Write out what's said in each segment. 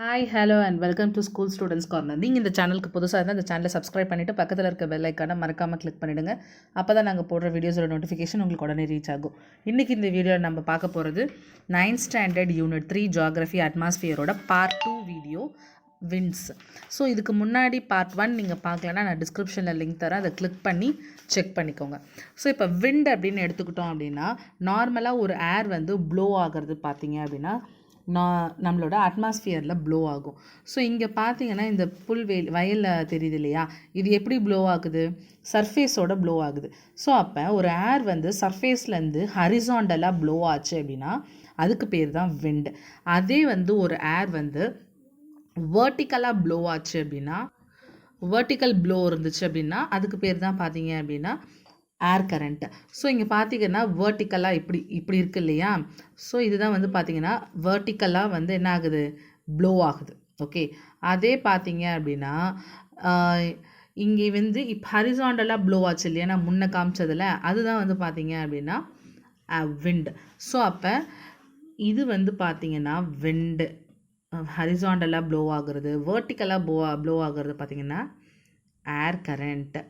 Hi hello and welcome to school students corner. நீங்கள் இந்த சேனலுக்கு புதுசாக இருந்தால் இந்த சேனலை சப்ஸ்கிரைப் பண்ணிவிட்டு பக்கத்தில் இருக்க பெல் ஐக்கானை மறக்காமல் கிளிக் பண்ணிவிடுங்க. அப்போ தான் நாங்கள் போடுற வீடியோஸோட நோட்டிஃபிகேஷன் உங்களுக்கு உடனே ரீச் ஆகும். இன்றைக்கி இந்த வீடியோவில் நம்ம பார்க்க போகிறது 9th ஸ்டாண்டர்ட் யூனிட் 3 ஜியாகிரஃபி அட்மாஸ்பியரோட பார்ட் 2 வீடியோ விண்ட்ஸ். ஸோ இதுக்கு முன்னாடி பார்ட் 1 நீங்கள் பார்க்கலன்னா நான் டிஸ்கிரிப்ஷனில் லிங்க் தரேன், அதை கிளிக் பண்ணி செக் பண்ணிக்கோங்க. ஸோ இப்போ விண்ட் அப்படின்னு எடுத்துக்கிட்டோம் அப்படின்னா நார்மலாக ஒரு ஏர் வந்து ப்ளோ ஆகிறது பார்த்தீங்க அப்படின்னா நம்மளோட அட்மாஸ்ஃபியரில் ப்ளோ ஆகும். ஸோ இங்கே பார்த்தீங்கன்னா இந்த வயலில் தெரியுது இல்லையா, இது எப்படி ப்ளோ ஆகுது? சர்ஃபேஸோட ப்ளோ ஆகுது. ஸோ அப்போ ஒரு ஏர் வந்து சர்ஃபேஸ்லேருந்து ஹரிசாண்டலாக ப்ளோ ஆச்சு அப்படின்னா அதுக்கு பேர் தான் விண்ட். அதே வந்து ஒரு ஏர் வந்து வேர்ட்டிக்கலாக ப்ளோ ஆச்சு அப்படின்னா, வேர்ட்டிக்கல் ப்ளோ இருந்துச்சு அப்படின்னா அதுக்கு பேர் தான் பார்த்தீங்க அப்படின்னா ஏர் கரண்ட். ஸோ இங்கே பார்த்தீங்கன்னா வேர்ட்டிக்கலாக இப்படி இருக்குது இல்லையா, ஸோ இதுதான் வந்து பார்த்தீங்கன்னா வேர்ட்டிக்கலாக வந்து என்ன ஆகுது? ப்ளோ ஆகுது. ஓகே, அதே பார்த்தீங்க அப்படின்னா இங்கே வந்து இப்போ ஹரிசாண்டலாக ப்ளோ ஆச்சு இல்லையா, நான் முன்ன காமிச்சதில் அதுதான் வந்து பார்த்தீங்க அப்படின்னா விண்டு. ஸோ அப்போ இது வந்து பார்த்தீங்கன்னா விண்டு ஹரிசாண்டலாக ப்ளோ ஆகுறது, வேர்ட்டிக்கலாக ப்ளோ ஆகுறது பார்த்தீங்கன்னா ஏர் கரண்ட்.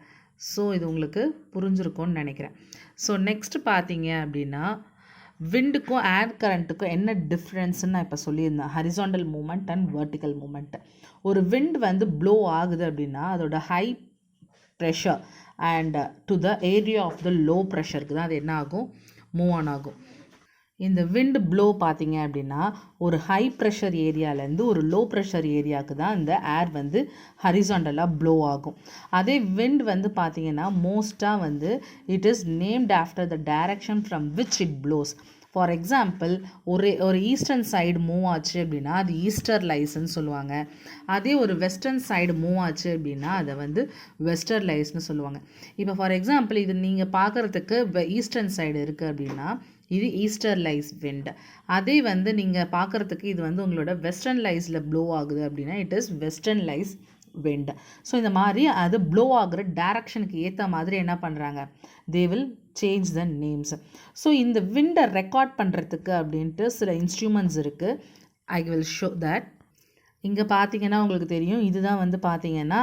ஸோ இது உங்களுக்கு புரிஞ்சிருக்கும்னு நினைக்கிறேன். ஸோ நெக்ஸ்ட் பார்த்தீங்க அப்படின்னா விண்டுக்கும் ஏர் கரண்ட்டுக்கும் என்ன டிஃப்ரென்ஸ்ன்னு நான் இப்போ சொல்லியிருந்தேன், horizontal movement and vertical movement. ஒரு விண்ட் வந்து ப்ளோ ஆகுது அப்படின்னா அதோட high pressure and to the area of the low ப்ரெஷருக்கு தான் அது என்ன ஆகும்? மூவ் ஆன் ஆகும். இந்த விண்ட் ப்ளோ பார்த்தீங்க அப்படின்னா ஒரு ஹை ப்ரெஷர் ஏரியாவிலேருந்து ஒரு லோ ப்ரெஷர் ஏரியாவுக்கு தான் இந்த ஏர் வந்து ஹரிசாண்டலாக ப்ளோ ஆகும். அதே விண்ட் வந்து பார்த்தீங்கன்னா மோஸ்ட்டாக வந்து it is named after the direction from which it blows. For example ஒரு ஈஸ்டர்ன் சைடு மூவ் ஆச்சு அப்படின்னா அது ஈஸ்டர் லைஸ்ன்னு சொல்லுவாங்க. அதே ஒரு வெஸ்டர்ன் சைடு மூவ் ஆச்சு அப்படின்னா அதை வந்து வெஸ்டர் லைஸ்ன்னு சொல்லுவாங்க. இப்போ ஃபார் எக்ஸாம்பிள் இது நீங்கள் பார்க்குறதுக்கு ஈஸ்டர்ன் சைடு இருக்குது அப்படின்னா இது ஈஸ்டர் லைஸ் விண்ட். அதே வந்து நீங்கள் பார்க்குறதுக்கு இது வந்து உங்களோட வெஸ்டர்ன் லைஸில் ப்ளோ ஆகுது அப்படின்னா it is western lies wind. So இந்த மாதிரி அது ப்ளோ ஆகுற டைரக்ஷனுக்கு ஏற்ற மாதிரி என்ன பண்ணுறாங்க, they will change the names. So இந்த விண்டை ரெக்கார்ட் பண்ணுறதுக்கு அப்படின்ட்டு சில இன்ஸ்ட்ருமெண்ட்ஸ் இருக்குது. I will show that. இங்கே பார்த்தீங்கன்னா உங்களுக்கு தெரியும், இதுதான் வந்து பார்த்தீங்கன்னா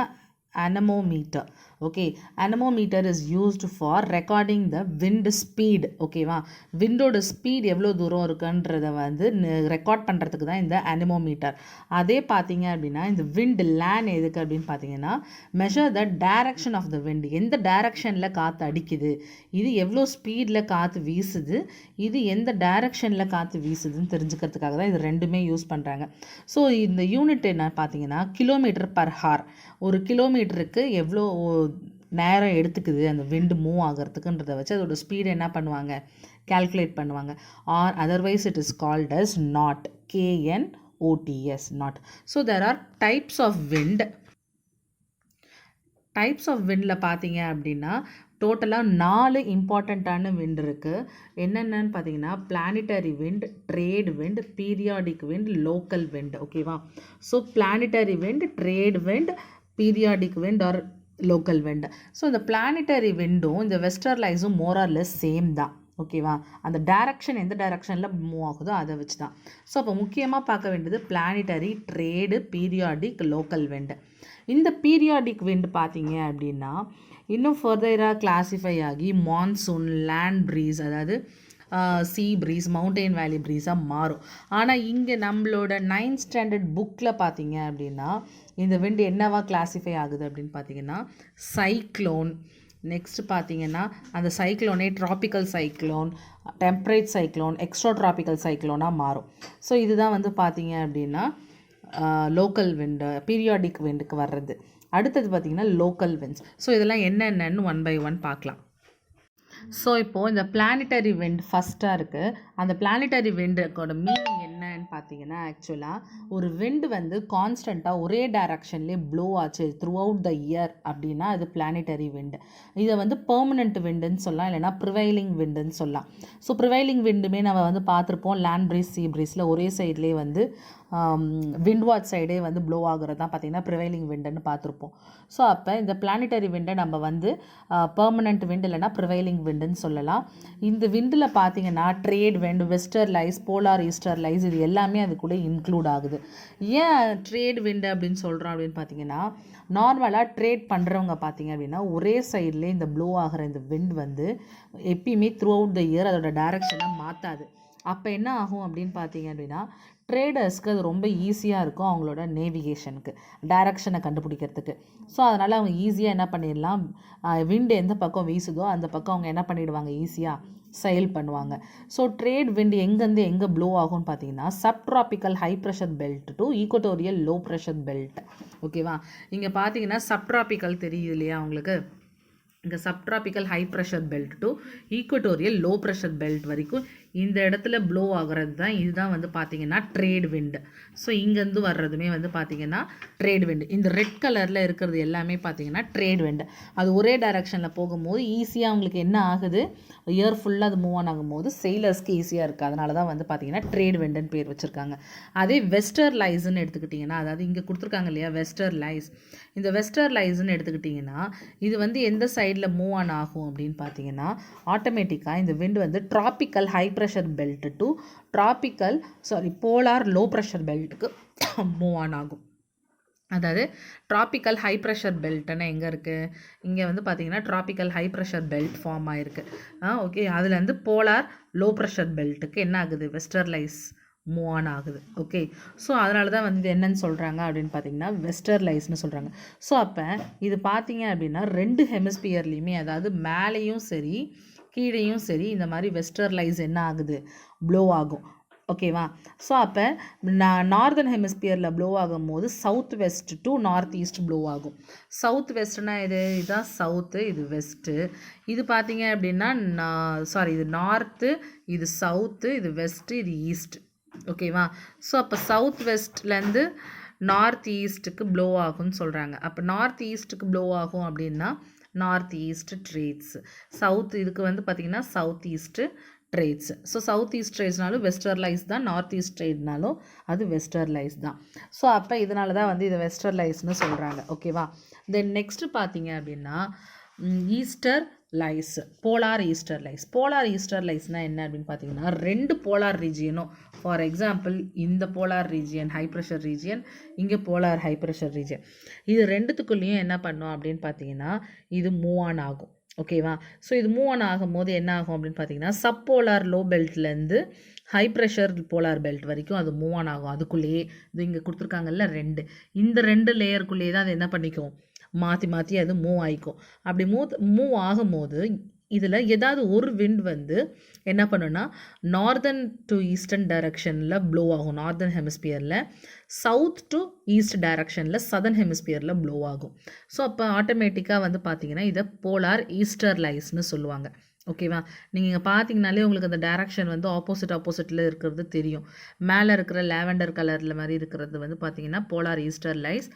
anemometer. Okay, anemometer is used for recording the wind speed. ஓகேவா, விண்டோட ஸ்பீட் எவ்வளோ தூரம் இருக்குன்றதை வந்து ரெக்கார்ட் பண்ணுறதுக்கு தான் இந்த அனமோமீட்டர். அதே பார்த்தீங்க அப்படின்னா இந்த விண்ட் லேன் எதுக்கு அப்படின்னு பார்த்தீங்கன்னா measure the direction of the wind. எந்த டைரக்ஷனில் காற்று அடிக்குது, இது எவ்வளோ ஸ்பீடில் காற்று வீசுது, இது எந்த டைரக்ஷனில் காற்று வீசுதுன்னு தெரிஞ்சுக்கிறதுக்காக தான் இது ரெண்டுமே யூஸ் பண்ணுறாங்க. ஸோ இந்த யூனிட் என்ன பார்த்தீங்கன்னா கிலோமீட்டர் பர் ஹார். ஒரு கிலோமீட்டருக்கு எவ்வளோ நேரம் எடுத்துக்குது அந்த விண்டு மூவ் ஆகிறதுக்குன்றதை வச்சு அதோட ஸ்பீடை என்ன பண்ணுவாங்க, கால்குலேட் பண்ணுவாங்க. Or otherwise it is called as knot, KNOTS, knot. So there are types of wind. Types of விண்டில் பார்த்தீங்க அப்படின்னா டோட்டலாக 4 இம்பார்ட்டண்ட்டான விண்ட் இருக்குது. என்னென்னு பார்த்தீங்கன்னா planetary wind, trade wind, periodic wind, local wind. ஓகேவா, so planetary wind, trade wind, periodic wind or local wind. So இந்த பிளானிட்டரி விண்டும் இந்த வெஸ்டர் லைஸும் மோர் ஆர் லெஸ் சேம் தான். ஓகேவா, அந்த டைரக்ஷன் எந்த டைரக்ஷனில் மூவ் ஆகுதோ அதை வச்சு தான். ஸோ அப்போ முக்கியமாக பார்க்க வேண்டியது planetary, trade, periodic, local wind. இந்த பீரியாடிக் விண்ட் பார்த்தீங்க அப்படின்னா இன்னும் ஃபர்தராக கிளாஸிஃபை ஆகி மான்சூன், லேண்ட் ப்ரீஸ், அதாவது சீ ப்ரீஸ், மவுண்டெயின் வேலி ப்ரீஸாக மாறும். ஆனால் இங்கே நம்மளோட 9th ஸ்டாண்டர்ட் புக்கில் பார்த்தீங்க அப்படின்னா இந்த விண்ட் என்னவா கிளாஸிஃபை ஆகுது அப்படின்னு பார்த்தீங்கன்னா சைக்ளோன். நெக்ஸ்ட் பார்த்தீங்கன்னா அந்த சைக்ளோனே tropical cyclone, temperate cyclone, extra tropical சைக்ளோனாக மாறும். ஸோ இதுதான் வந்து பார்த்தீங்க அப்படின்னா லோக்கல் விண்டு, பீரியாடிக் விண்டுக்கு வர்றது. அடுத்தது பார்த்திங்கன்னா லோக்கல் விண்ட்ஸ். ஸோ இதெல்லாம் என்னென்னு 1 by 1 பார்க்கலாம். ஸோ இப்போது இந்த பிளானிட்டரி விண்ட் ஃபஸ்ட்டாக இருக்குது. அந்த பிளானிட்டரி விண்டுக்கோட மீனிங் என்னன்னு பார்த்தீங்கன்னா ஆக்சுவலாக ஒரு விண்டு வந்து கான்ஸ்டண்ட்டாக ஒரே டைரக்ஷன்லேயே ப்ளோ ஆச்சு த்ரூ அவுட் த இயர் அப்படின்னா அது பிளானிட்டரி விண்டு. இதை வந்து பெர்மனண்ட் விண்டுன்னு சொல்லலாம், இல்லைனா ப்ரிவைலிங் விண்டுன்னு சொல்லலாம். ஸோ ப்ரிவைலிங் விண்டுமே நம்ம வந்து பார்த்துருப்போம் லேண்ட் ப்ரீஸ், சீ ப்ரீஸில் ஒரே சைட்லேயே வந்து விண்ட்வார்ட் சைடே வந்து ப்ளோ ஆகுறது தான் பார்த்திங்கன்னா ப்ரிவைலிங் விண்டுன்னு பார்த்துருப்போம். ஸோ அப்போ இந்த பிளானிட்டரி விண்டை நம்ம வந்து பெர்மனண்ட் விண்ட் இல்லைனா ப்ரிவைலிங் விண்டுன்னு சொல்லலாம். இந்த விண்டில் பார்த்திங்கன்னா ட்ரேட் விண்ட், வெஸ்டர்லைஸ், போலார் ஈஸ்டர்லைஸ் இது எல்லாமே அது கூட இன்க்ளூட் ஆகுது. ஏன் ட்ரேட் விண்டு அப்படின்னு சொல்கிறோம் அப்படின்னு பார்த்தீங்கன்னா, நார்மலாக ட்ரேட் பண்ணுறவங்க பார்த்தீங்க அப்படின்னா ஒரே சைட்லேயே இந்த ப்ளோ ஆகிற இந்த விண்ட் வந்து எப்பயுமே த்ரூ அவுட் த இயர் அதோட டைரக்ஷனை மாற்றாது. அப்போ என்ன ஆகும் அப்படின்னு பார்த்தீங்க அப்படின்னா, ட்ரேடர்ஸ்க்கு அது ரொம்ப ஈஸியாக இருக்கும் அவங்களோட நேவிகேஷனுக்கு, டைரக்ஷனை கண்டுபிடிக்கிறதுக்கு. ஸோ அதனால் அவங்க ஈஸியாக என்ன பண்ணிடலாம், விண்டு எந்த பக்கம் வீசுதோ அந்த பக்கம் அவங்க என்ன பண்ணிடுவாங்க, ஈஸியாக செயல் பண்ணுவாங்க. ஸோ ட்ரேட் விண்ட் எங்கேருந்து எங்கே ப்ளோ ஆகும்னு பார்த்தீங்கன்னா, subtropical high pressure belt to equatorial low pressure belt. ஓகேவா, இங்கே பார்த்தீங்கன்னா சப்ட்ராபிக்கல் தெரியுது இல்லையா உங்களுக்கு, இங்கே subtropical high pressure belt to equatorial low pressure belt வரைக்கும் இந்த இடத்துல ப்ளோ ஆகிறது தான், இதுதான் வந்து பார்த்திங்கன்னா ட்ரேட் விண்டு. ஸோ இங்கேருந்து வர்றதுமே வந்து பார்த்திங்கன்னா ட்ரேட் விண்டு. இந்த ரெட் கலரில் இருக்கிறது எல்லாமே பார்த்திங்கன்னா ட்ரேட் விண்டு. அது ஒரே டைரக்ஷனில் போகும்போது ஈஸியாக அவங்களுக்கு என்ன ஆகுது, இயர் ஃபுல்லாக அது மூவ் ஆன் ஆகும்போது செயிலர்ஸ்க்கு ஈஸியாக இருக்குது. அதனால தான் வந்து பார்த்திங்கன்னா ட்ரேட் விண்டுன்னு பேர் வச்சுருக்காங்க. அதே வெஸ்டர்லைஸ்ன்னு எடுத்துக்கிட்டிங்கன்னா, அதாவது இங்கே கொடுத்துருக்காங்க இல்லையா வெஸ்டர்லைஸ், இந்த வெஸ்டர்லைஸ்ன்னு எடுத்துக்கிட்டிங்கன்னா இது வந்து எந்த சைடில் மூவ் ஆன் ஆகும் அப்படின்னு பார்த்தீங்கன்னா, ஆட்டோமேட்டிக்காக இந்த விண்டு வந்து tropical high pressure belt to polar low pressure பெல்ட்டுக்கு மூவ் ஆன் ஆகும். அதாவது ட்ராபிக்கல் ஹை ப்ரெஷர் பெல்ட்டுன்னா எங்கே இருக்குது, இங்கே வந்து பார்த்திங்கன்னா tropical high pressure belt form ஆகிருக்கு. ஓகே, அதுலேருந்து போலார் லோ ப்ரெஷர் பெல்ட்டுக்கு என்ன ஆகுது, வெஸ்டர்லைஸ் மூவ் ஆன் ஆகுது. ஓகே, ஸோ அதனால தான் வந்து என்னன்னு சொல்கிறாங்க அப்படின்னு பார்த்தீங்கன்னா வெஸ்டர்லைஸ்னு சொல்கிறாங்க. ஸோ அப்போ இது பார்த்தீங்க அப்படின்னா ரெண்டு ஹெமிஸ்பியர்லேயுமே, அதாவது மேலேயும் சரி கீழேயும் சரி இந்த மாதிரி வெஸ்டர்லைஸ் என்ன ஆகுது, ப்ளோ ஆகும். ஓகேவா, ஸோ அப்போ நார்தர்ன் ஹெமிஸ்பியரில் ப்ளோ ஆகும் போது south west to north east blow ஆகும். சவுத் வெஸ்ட்னா இதுதான் சவுத்து, இது வெஸ்ட்டு. இது பார்த்தீங்க அப்படின்னா இது நார்த்து, இது சவுத்து, இது வெஸ்ட்டு, இது ஈஸ்ட். ஓகேவா, ஸோ அப்போ சவுத் வெஸ்ட்லேருந்து நார்த் ஈஸ்ட்டுக்கு ப்ளோ ஆகும்னு சொல்கிறாங்க. அப்போ நார்த் ஈஸ்ட்டுக்கு ப்ளோ ஆகும் அப்படின்னா நார்த் ஈஸ்ட் ட்ரேட்ஸ், சவுத் இதுக்கு வந்து பார்த்திங்கன்னா south east trades. So south east ட்ரேட்ஸ்னாலும் வெஸ்டர்லைஸ் தான், நார்த் ஈஸ்ட் ட்ரேட்னாலும் அது வெஸ்டர்லைஸ் தான். ஸோ அப்போ இதனால தான் வந்து இதை வெஸ்டர்லைஸ்னு சொல்கிறாங்க. ஓகேவா, தென் நெக்ஸ்ட்டு பார்த்தீங்க அப்படின்னா easterlies, polar easterlies. Polar ஈஸ்டர் லைஸ்னால் என்ன அப்படின்னு பார்த்தீங்கன்னா, ரெண்டு போலார் ரீஜியனும், ஃபார் எக்ஸாம்பிள் இந்த polar region high pressure region, இங்கே போலார் ஹை ப்ரெஷர் ரீஜியன், இது ரெண்டுத்துக்குள்ளேயும் என்ன பண்ணோம் அப்படின்னு பார்த்தீங்கன்னா இது மூவ் ஆன் ஆகும். ஓகேவா, ஸோ இது மூவ் ஆன் ஆகும்போது என்ன ஆகும் அப்படின்னு பார்த்தீங்கன்னா, சப்போலார் லோ பெல்ட்லேருந்து ஹை ப்ரெஷர் போலார் பெல்ட் வரைக்கும் அது மூவ் ஆன் ஆகும். அதுக்குள்ளேயே இது இங்கே கொடுத்துருக்காங்கல்ல ரெண்டு, இந்த ரெண்டு லேயருக்குள்ளேயே தான் அது என்ன பண்ணிக்கும், மாற்றி அது மூவ் ஆகிக்கும். அப்படி மூவ் ஆகும்போது இதில் ஏதாவது ஒரு விண்ட் வந்து என்ன பண்ணுன்னா நார்தர்ன் டு ஈஸ்டர்ன் டைரக்ஷனில் ப்ளோ ஆகும், நார்தர்ன் ஹெமிஸ்பியரில். சவுத் டு ஈஸ்ட் டைரக்ஷனில் சதர்ன் ஹெமிஸ்பியரில் ப்ளோ ஆகும். ஸோ அப்போ ஆட்டோமேட்டிக்காக வந்து பார்த்திங்கன்னா இதை போலார் ஈஸ்டர்லைஸ்னு சொல்லுவாங்க. ஓகேவா, நீங்கள் இங்கே பார்த்தீங்கனாலே உங்களுக்கு அந்த டைரக்ஷன் வந்து ஆப்போசிட்டில் இருக்கிறது தெரியும். மேலே இருக்கிற லேவெண்டர் கலரில் மாதிரி இருக்கிறது வந்து பார்த்திங்கன்னா போலார் ஈஸ்டர்லைஸ்.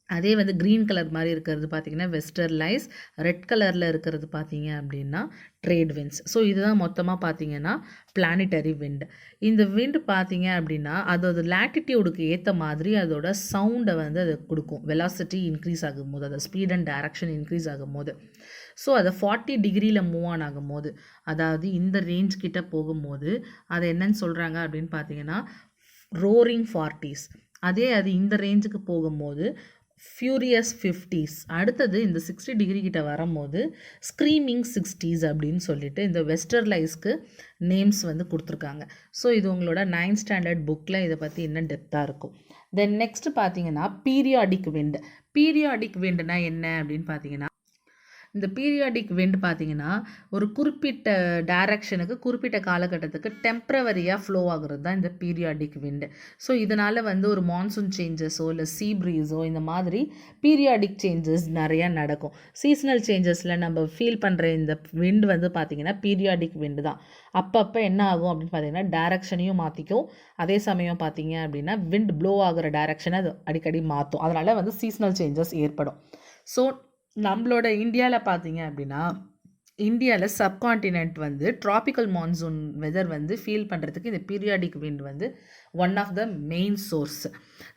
அதே வந்து க்ரீன் கலர் மாதிரி இருக்கிறது பார்த்திங்கன்னா வெஸ்டர்லைஸ், ரெட் கலரில் இருக்கிறது பார்த்திங்க அப்படின்னா ட்ரேட் விண்ட்ஸ். ஸோ இதுதான் மொத்தமாக பார்த்திங்கன்னா பிளானிட்டரி விண்ட். இந்த விண்ட் பார்த்திங்க அப்படின்னா அதோட லேட்டிடியூடுக்கு ஏற்ற மாதிரி அதோட சவுண்டை வந்து அது கொடுக்கும். வெலாசிட்டி இன்க்ரீஸ் ஆகும்போது, அதோட ஸ்பீட் அண்ட் டைரக்ஷன் இன்க்ரீஸ் ஆகும்போது, ஸோ அதை 40 டிகிரியில் மூவ் ஆன் ஆகும்போது, அதாவது இந்த ரேஞ்ச் கிட்ட போகும்போது அதை என்னன்னு சொல்கிறாங்க அப்படின்னு பார்த்தீங்கன்னா ரோரிங் 40s. அதே அது இந்த ரேஞ்சுக்கு போகும்போது ஃபியூரியஸ் 50s. அடுத்தது இந்த 60 டிகிரி கிட்ட வரும்போது ஸ்க்ரீமிங் 60s அப்படின்னு சொல்லிட்டு இந்த வெஸ்டர்லைஸ்க்கு நேம்ஸ் வந்து கொடுத்துருக்காங்க. ஸோ இது உங்களோட 9th ஸ்டாண்டர்ட் புக்கில் இதை பற்றி இன்னும் டெப்த்தாக இருக்கும். தென் நெக்ஸ்ட் பார்த்தீங்கன்னா பீரியாடிக் விண்ட். பீரியாடிக் விண்டுனா என்ன அப்படின்னு பார்த்தீங்கன்னா, இந்த பீரியாடிக் விண்ட் பார்த்திங்கன்னா ஒரு குறிப்பிட்ட டைரக்ஷனுக்கு குறிப்பிட்ட காலகட்டத்துக்கு டெம்ப்ரவரியாக ஃப்ளோ ஆகுறது தான் இந்த பீரியாடிக் விண்டு. ஸோ இதனால் வந்து ஒரு மான்சூன் சேஞ்சஸோ இல்லை சீ ப்ரீஸோ இந்த மாதிரி பீரியாடிக் சேஞ்சஸ் நிறையா நடக்கும். சீசனல் சேஞ்சஸில் நம்ம ஃபீல் பண்ணுற இந்த விண்டு வந்து பார்த்திங்கன்னா பீரியாடிக் விண்டு தான். அப்பப்போ என்ன ஆகும் அப்படின்னு பார்த்தீங்கன்னா டைரக்ஷனையும் மாற்றிக்கும், அதே சமயம் பார்த்திங்க அப்படின்னா விண்ட் ப்ளோ ஆகிற டைரக்ஷனை அது அடிக்கடி மாற்றும். அதனால் வந்து சீசனல் சேஞ்சஸ் ஏற்படும். ஸோ நம்மளோட இந்தியாவில் பார்த்தீங்க அப்படின்னா இந்தியாவில் சப்கான்டினென்ட் வந்து ட்ராபிக்கல் மான்சூன் வெதர் வந்து ஃபீல் பண்ணுறதுக்கு இந்த பீரியாடிக் விண்ட் வந்து one of the main source.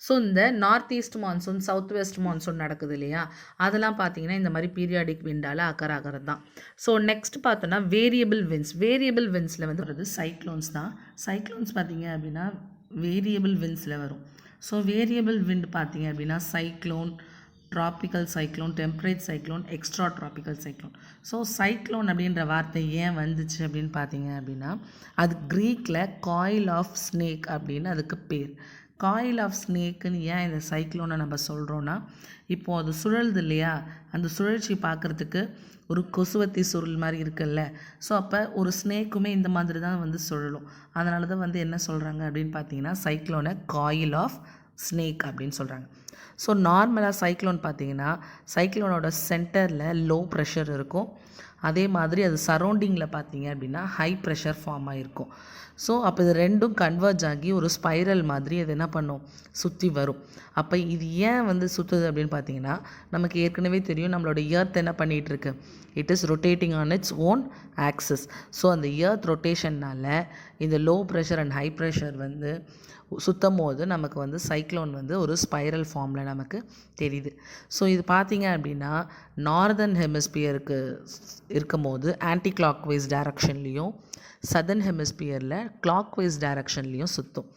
So இந்த north east monsoon, south west monsoon நடக்குது இல்லையா, அதெல்லாம் பார்த்தீங்கன்னா இந்த மாதிரி பீரியாடிக் விண்டால் ஆகிறது தான். ஸோ நெக்ஸ்ட் பார்த்தோன்னா வேரியபிள் விண்ட்ஸ். வேரியபிள் விண்ட்ஸில் வந்து வருது சைக்ளோன்ஸ் தான். சைக்ளோன்ஸ் பார்த்தீங்க அப்படின்னா வேரியபிள் விண்ட்ஸில் வரும். ஸோ வேரியபிள் விண்ட் பார்த்தீங்க அப்படின்னா cyclone, tropical cyclone, temperate cyclone, extra tropical cyclone. So cyclone அப்படின்ற வார்த்தை ஏன் வந்துச்சு அப்படின்னு பார்த்தீங்க அப்படின்னா, அது க்ரீக்கில் காயில் ஆஃப் ஸ்னேக் அப்படின்னு அதுக்கு பேர். காயில் ஆஃப் ஸ்னேக்குன்னு ஏன் இந்த சைக்ளோனை நம்ம சொல்கிறோன்னா, இப்போது அது சுழலுது இல்லையா, அந்த சுழற்சி பார்க்குறதுக்கு ஒரு கொசுவத்தி சுருள் மாதிரி இருக்குல்ல. ஸோ அப்போ ஒரு ஸ்னேக்குமே இந்த மாதிரி தான் வந்து சுழலும். அதனால தான் வந்து என்ன சொல்கிறாங்க அப்படின்னு பார்த்தீங்கன்னா சைக்ளோனை காயில் ஆஃப் ஸ்னேக் அப்படின்னு சொல்கிறாங்க. ஸோ நார்மலாக சைக்ளோன் பார்த்தீங்கன்னா சைக்ளோனோட சென்டரில் லோ ப்ரெஷர் இருக்கும். அதே மாதிரி அது சரௌண்டிங்கில் பார்த்தீங்க அப்படின்னா ஹை ப்ரெஷர் ஃபார்ம் ஆகிருக்கும். ஸோ அப்போ இது ரெண்டும் கன்வர்ஜ் ஆகி ஒரு ஸ்பைரல் மாதிரி அது என்ன பண்ணும், சுற்றி வரும். அப்போ இது ஏன் வந்து சுற்றுது அப்படின்னு பார்த்தீங்கன்னா, நமக்கு ஏற்கனவே தெரியும் நம்மளோட எர்த் என்ன பண்ணிகிட்ருக்கு, it is rotating on its own axis. So அந்த எர்த் ரொட்டேஷன்னால் இந்த low pressure and high pressure வந்து சுற்றும் போது நமக்கு வந்து சைக்ளோன் வந்து ஒரு ஸ்பைரல் ஃபார்மில் நமக்கு தெரியுது. ஸோ இது பார்த்திங்க அப்படின்னா நார்தர்ன் ஹெமிஸ்பியருக்கு இருக்கும் போது ஆன்டி கிளாக் வைஸ் டைரக்ஷன்லேயும், சதர்ன் ஹெமிஸ்பியரில் கிளாக் வைஸ் டைரக்ஷன்லேயும் சுற்றும்.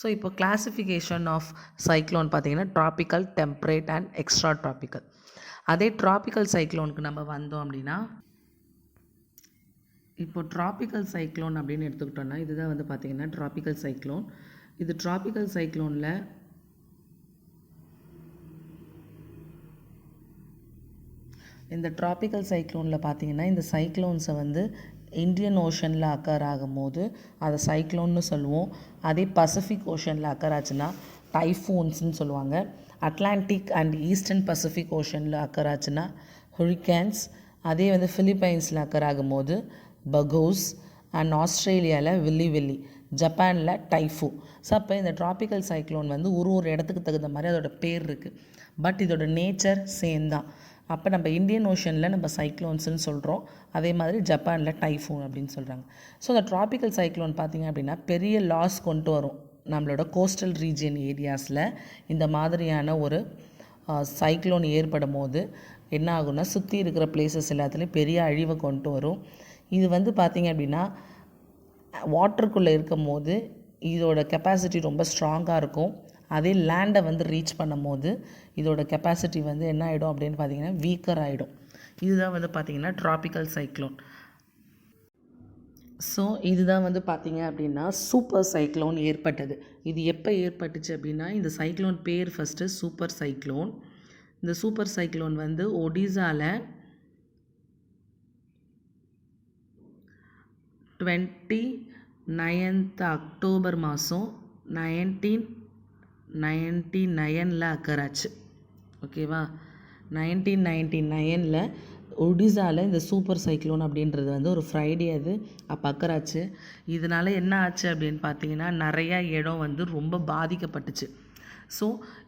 ஸோ இப்போ கிளாசிஃபிகேஷன் ஆஃப் சைக்ளோன் பார்த்திங்கன்னா tropical, temperate and extra tropical. அதே ட்ராபிக்கல் சைக்ளோனுக்கு நம்ம வந்தோம் அப்படின்னா, இப்போ ட்ராபிக்கல் சைக்ளோன் அப்படின்னு எடுத்துக்கிட்டோன்னா இதுதான் வந்து பார்த்திங்கன்னா ட்ராபிக்கல் சைக்ளோன். இது ட்ராபிக்கல் சைக்ளோனில் இந்த ட்ராபிக்கல் சைக்ளோனில் பார்த்திங்கன்னா இந்த சைக்ளோன்ஸை வந்து இந்தியன் ஓஷனில் அக்கர் ஆகும்போது அதை சைக்ளோன்னு சொல்லுவோம். அதே பசிபிக் ஓஷனில் அக்கர் ஆச்சுன்னா டைஃபூன்ஸ்னு சொல்லுவாங்க. அட்லாண்டிக் அண்ட் ஈஸ்டர்ன் பசிபிக் ஓஷனில் அக்கர் ஆச்சுன்னா ஹுரிக்கேன்ஸ். அதே வந்து ஃபிலிப்பைன்ஸில் அக்கர் ஆகும்போது பகோஸ் அண்ட் ஆஸ்திரேலியாவில் வில்லி, ஜப்பானில் டைஃபு. ஸோ அப்போ இந்த ட்ராபிக்கல் சைக்ளோன் வந்து ஒரு இடத்துக்கு தகுந்த மாதிரி அதோட பேர் இருக்குது. பட் இதோட நேச்சர் சேம் தான். அப்போ நம்ம இந்தியன் ஓஷனில் நம்ம சைக்ளோன்ஸ்னு சொல்கிறோம். அதே மாதிரி ஜப்பானில் டைஃபூன் அப்படின்னு சொல்கிறாங்க. ஸோ இந்த ட்ராபிக்கல் சைக்ளோன் பார்த்திங்க அப்படின்னா பெரிய லாஸ் கொண்டு வரும் நம்மளோட கோஸ்டல் ரீஜியன் ஏரியாஸில். இந்த மாதிரியான ஒரு சைக்ளோன் ஏற்படும் போது என்ன ஆகும்னா சுற்றி இருக்கிற பிளேசஸ் எல்லாத்துலேயும் பெரிய அழிவை கொண்டு வரும். இது வந்து பார்த்திங்க அப்படின்னா வாட்டருக்குள்ளே இருக்கும் போது இதோட கெப்பாசிட்டி ரொம்ப ஸ்ட்ராங்காக இருக்கும். அதே லேண்டை வந்து ரீச் பண்ணும் போது இதோட கெப்பாசிட்டி வந்து என்ன ஆகிடும் அப்படின்னு பார்த்திங்கன்னா வீக்கர் ஆகிடும். இதுதான் வந்து பார்த்திங்கன்னா ட்ராபிக்கல் சைக்ளோன். ஸோ இதுதான் வந்து பார்த்திங்க அப்படின்னா சூப்பர் சைக்ளோன் ஏற்பட்டது. இது எப்போ ஏற்பட்டுச்சு அப்படின்னா, இந்த சைக்ளோன் பேர் ஃபஸ்ட்டு சூப்பர் சைக்ளோன். இந்த சூப்பர் சைக்ளோன் வந்து ஒடிசாவில் 29th அக்டோபர் மாதம் 1999 அக்கர் ஆச்சு. ஓகேவா, 1999 ஒடிசாவில் இந்த சூப்பர் சைக்ளோன் அப்படின்றது வந்து ஒரு ஃப்ரைடே அது அப்போ அக்கர் ஆச்சு. இதனால் என்ன ஆச்சு அப்படின்னு பார்த்தீங்கன்னா நிறையா இடம் வந்து ரொம்ப பாதிக்கப்பட்டுச்சு. ஸோ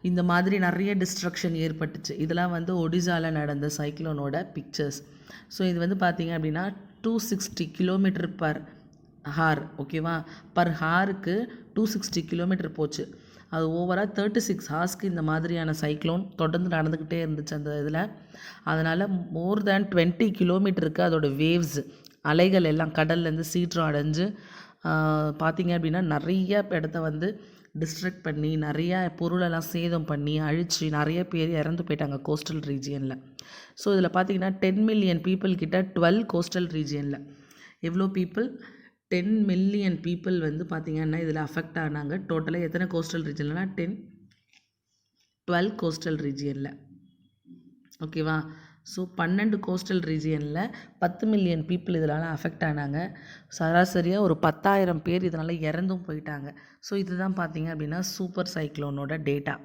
இந்த மாதிரி நிறைய டிஸ்ட்ரக்ஷன் ஏற்பட்டுச்சு. இதெல்லாம் வந்து ஒடிசாவில் நடந்த சைக்ளோனோட பிக்சர்ஸ். ஸோ இது வந்து பார்த்திங்க அப்படின்னா 260 கிலோமீட்டர் பர் ஹார். ஓகேவா, பர் ஹாருக்கு 260 கிலோமீட்டர் போச்சு. அது ஓவராக 36 ஹார்ஸ்க்கு இந்த மாதிரியான சைக்ளோன் தொடர்ந்து நடந்துக்கிட்டே இருந்துச்சு அந்த இதில். அதனால் மோர் தேன் 20 கிலோமீட்டருக்கு அதோட வேவ்ஸ், அலைகள் எல்லாம் கடல்லேருந்து சீற்றம் அடைஞ்சு பார்த்திங்க அப்படின்னா நிறைய இடத்த வந்து டிஸ்ட்ரக்ட் பண்ணி நிறையா பொருளெல்லாம் சேதம் பண்ணி அழித்து நிறைய பேர் இறந்து போயிட்டாங்க கோஸ்டல் ரீஜியனில். ஸோ இதில் பார்த்திங்கன்னா 10 மில்லியன் பீப்புள் கிட்ட 12 கோஸ்டல் ரீஜியனில் எவ்வளோ பீப்புள், 10 மில்லியன் பீப்புள் வந்து பார்த்திங்கன்னா இதில் அஃபெக்ட் ஆனாங்க. டோட்டலாக எத்தனை கோஸ்டல் ரீஜியன்லனா 12 கோஸ்டல் ரீஜியனில். ஓகேவா, ஸோ 12 கோஸ்டல் ரீஜியனில் 10 மில்லியன் பீப்புள் இதனால் அஃபெக்ட் ஆனாங்க. சராசரியாக ஒரு 10,000 பேர் இதனால் இறந்தும் போயிட்டாங்க. ஸோ இதுதான் பார்த்திங்க அப்படின்னா சூப்பர் சைக்ளோனோட டேட்டா.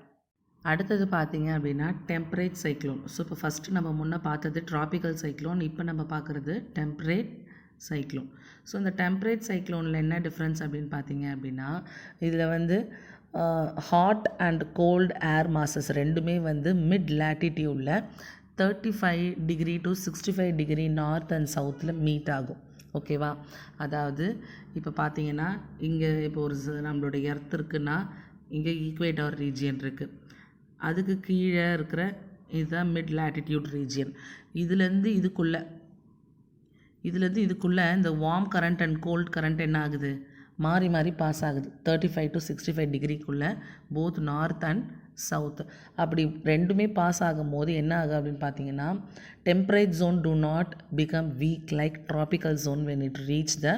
அடுத்தது பார்த்திங்க அப்படின்னா டெம்பரேட் சைக்ளோன். ஸோ இப்போ ஃபஸ்ட்டு நம்ம முன்னே பார்த்தது ட்ராபிக்கல் சைக்ளோன், இப்போ நம்ம பார்க்குறது டெம்பரேட் சைக்ளோன். ஸோ இந்த டெம்பரேட் சைக்ளோனில் என்ன டிஃப்ரென்ஸ் அப்படின்னு பார்த்தீங்க அப்படின்னா, இதில் வந்து hot and cold air masses ரெண்டுமே வந்து மிட் லேட்டிடியூடில் 35 degree to 65 degree north and சவுத்தில் மீட் ஆகும். ஓகேவா? அதாவது இப்போ பார்த்தீங்கன்னா இங்கே இப்போ ஒரு நம்மளோட எர்த் இருக்குன்னா இங்கே ஈக்குவேட்டர் ரீஜியன் இருக்குது. அதுக்கு கீழே இருக்கிற இதுதான் மிட் லேட்டிடியூட் ரீஜியன். இதுலேருந்து இதுக்குள்ளே இந்த warm current and cold current என்ன ஆகுது, மாறி மாறி பாஸ் ஆகுது 35 டு 65 டிகிரிக்குள்ளே போத் நார்த் அண்ட் சவுத். அப்படி ரெண்டுமே பாஸ் ஆகும்போது என்ன ஆகும் அப்படின்னு பார்த்தீங்கன்னா, temperate zone to not become weak like tropical zone when it reach the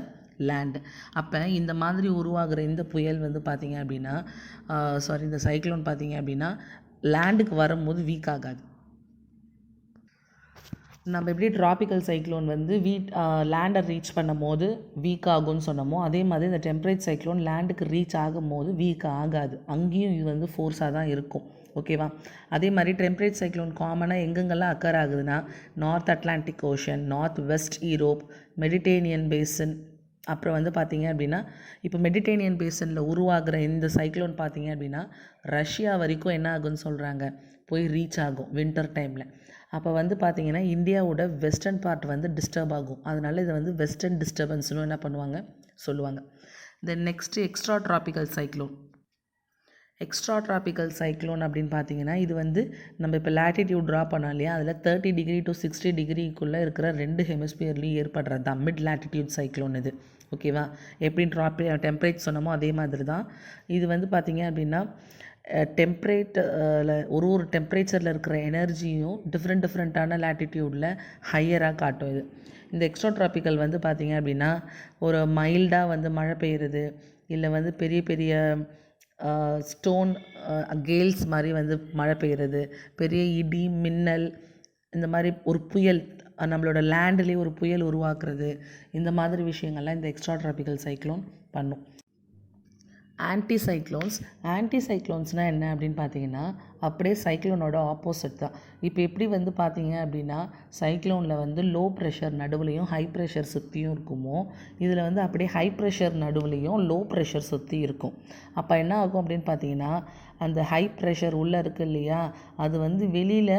land. அப்போ இந்த மாதிரி உருவாகிற இந்த புயல் வந்து பார்த்திங்க அப்படின்னா இந்த சைக்ளோன் பார்த்திங்க அப்படின்னா லேண்டுக்கு வரும்போது வீக் ஆகாது. நம்ம எப்படி ட்ராபிக்கல் சைக்ளோன் வந்து லேண்டை ரீச் பண்ணும் போது வீக் ஆகும்னு சொன்னோமோ, அதே மாதிரி இந்த டெம்பரேட் சைக்ளோன் லேண்டுக்கு ரீச் ஆகும் போது வீக் ஆகாது. அங்கேயும் இது வந்து ஃபோர்ஸாக தான் இருக்கும். ஓகேவா? அதே மாதிரி டெம்பரேட் சைக்ளோன் காமனாக எங்கெங்கெல்லாம் அக்கர் ஆகுதுன்னா north Atlantic ocean, north west Europe, Mediterranean basin. அப்புறம் வந்து பார்த்திங்க அப்படின்னா இப்போ மெடிட்டேனியன் பேசனில் உருவாகிற இந்த சைக்ளோன் பார்த்திங்க அப்படின்னா ரஷ்யா வரைக்கும் என்ன ஆகுன்னு சொல்கிறாங்க, போய் ரீச் ஆகும் வின்டர் டைமில். அப்போ வந்து பார்த்திங்கன்னா இந்தியாவோட வெஸ்டர்ன் பார்ட் வந்து டிஸ்டர்ப் ஆகும். அதனால் இதை வந்து வெஸ்டர்ன் டிஸ்டர்பன்ஸ்னு என்ன பண்ணுவாங்க சொல்லுவாங்க. Then next extra tropical cyclone அப்படின்னு பார்த்தீங்கன்னா இது வந்து நம்ம இப்போ லேட்டிடியூட் ட்ரா பண்ணோம் இல்லையா, அதில் 30 டிகிரி டு 60 டிகிரிக்குள்ளே இருக்கிற 2 ஹெமிஸ்பியர்லேயும் ஏற்படுறது தான் மிட் லேட்டிடியூட் சைக்ளோன் இது. ஓகேவா? எப்படி டெம்பரேச்சர் சொன்னமோ அதே மாதிரி தான் இது வந்து பார்த்திங்க அப்படின்னா ஒரு டெம்பரேச்சரில் இருக்கிற எனர்ஜியும் டிஃப்ரெண்ட்டான லேட்டிடியூடில் ஹையராக காட்டும் இது. இந்த எக்ஸ்ட்ரா ட்ராபிக்கல் வந்து பார்த்திங்க அப்படின்னா ஒரு மைல்டாக வந்து மழை பெய்யுறது, இல்லை வந்து பெரிய பெரிய ஸ்டோன் கேல்ஸ் மாதிரி வந்து மழை பெய்யுறது, பெரிய இடி மின்னல், இந்த மாதிரி ஒரு புயல் நம்மளோட லேண்ட்லேயே ஒரு புயல் உருவாக்குறது, இந்த மாதிரி விஷயங்கள்லாம் இந்த எக்ஸ்ட்ரா ட்ராபிக்கல் சைக்ளோன் பண்ணும். ஆன்டிசைக்ளோன்ஸ்னால் என்ன அப்படின்னு பார்த்தீங்கன்னா அப்படியே சைக்ளோனோட ஆப்போசிட் தான். இப்போ எப்படி வந்து பார்த்தீங்க அப்படின்னா சைக்ளோனில் வந்து லோ ப்ரெஷர் நடுவுலையும் ஹை ப்ரெஷர் சுற்றியும் இருக்குமோ, இதில் வந்து அப்படியே ஹை ப்ரெஷர் நடுவுலையும் லோ ப்ரெஷர் சுற்றி இருக்கும். அப்போ என்ன ஆகும் அப்படின்னு பார்த்தீங்கன்னா அந்த ஹை ப்ரெஷர் உள்ளே இருக்குது இல்லையா, அது வந்து வெளியில்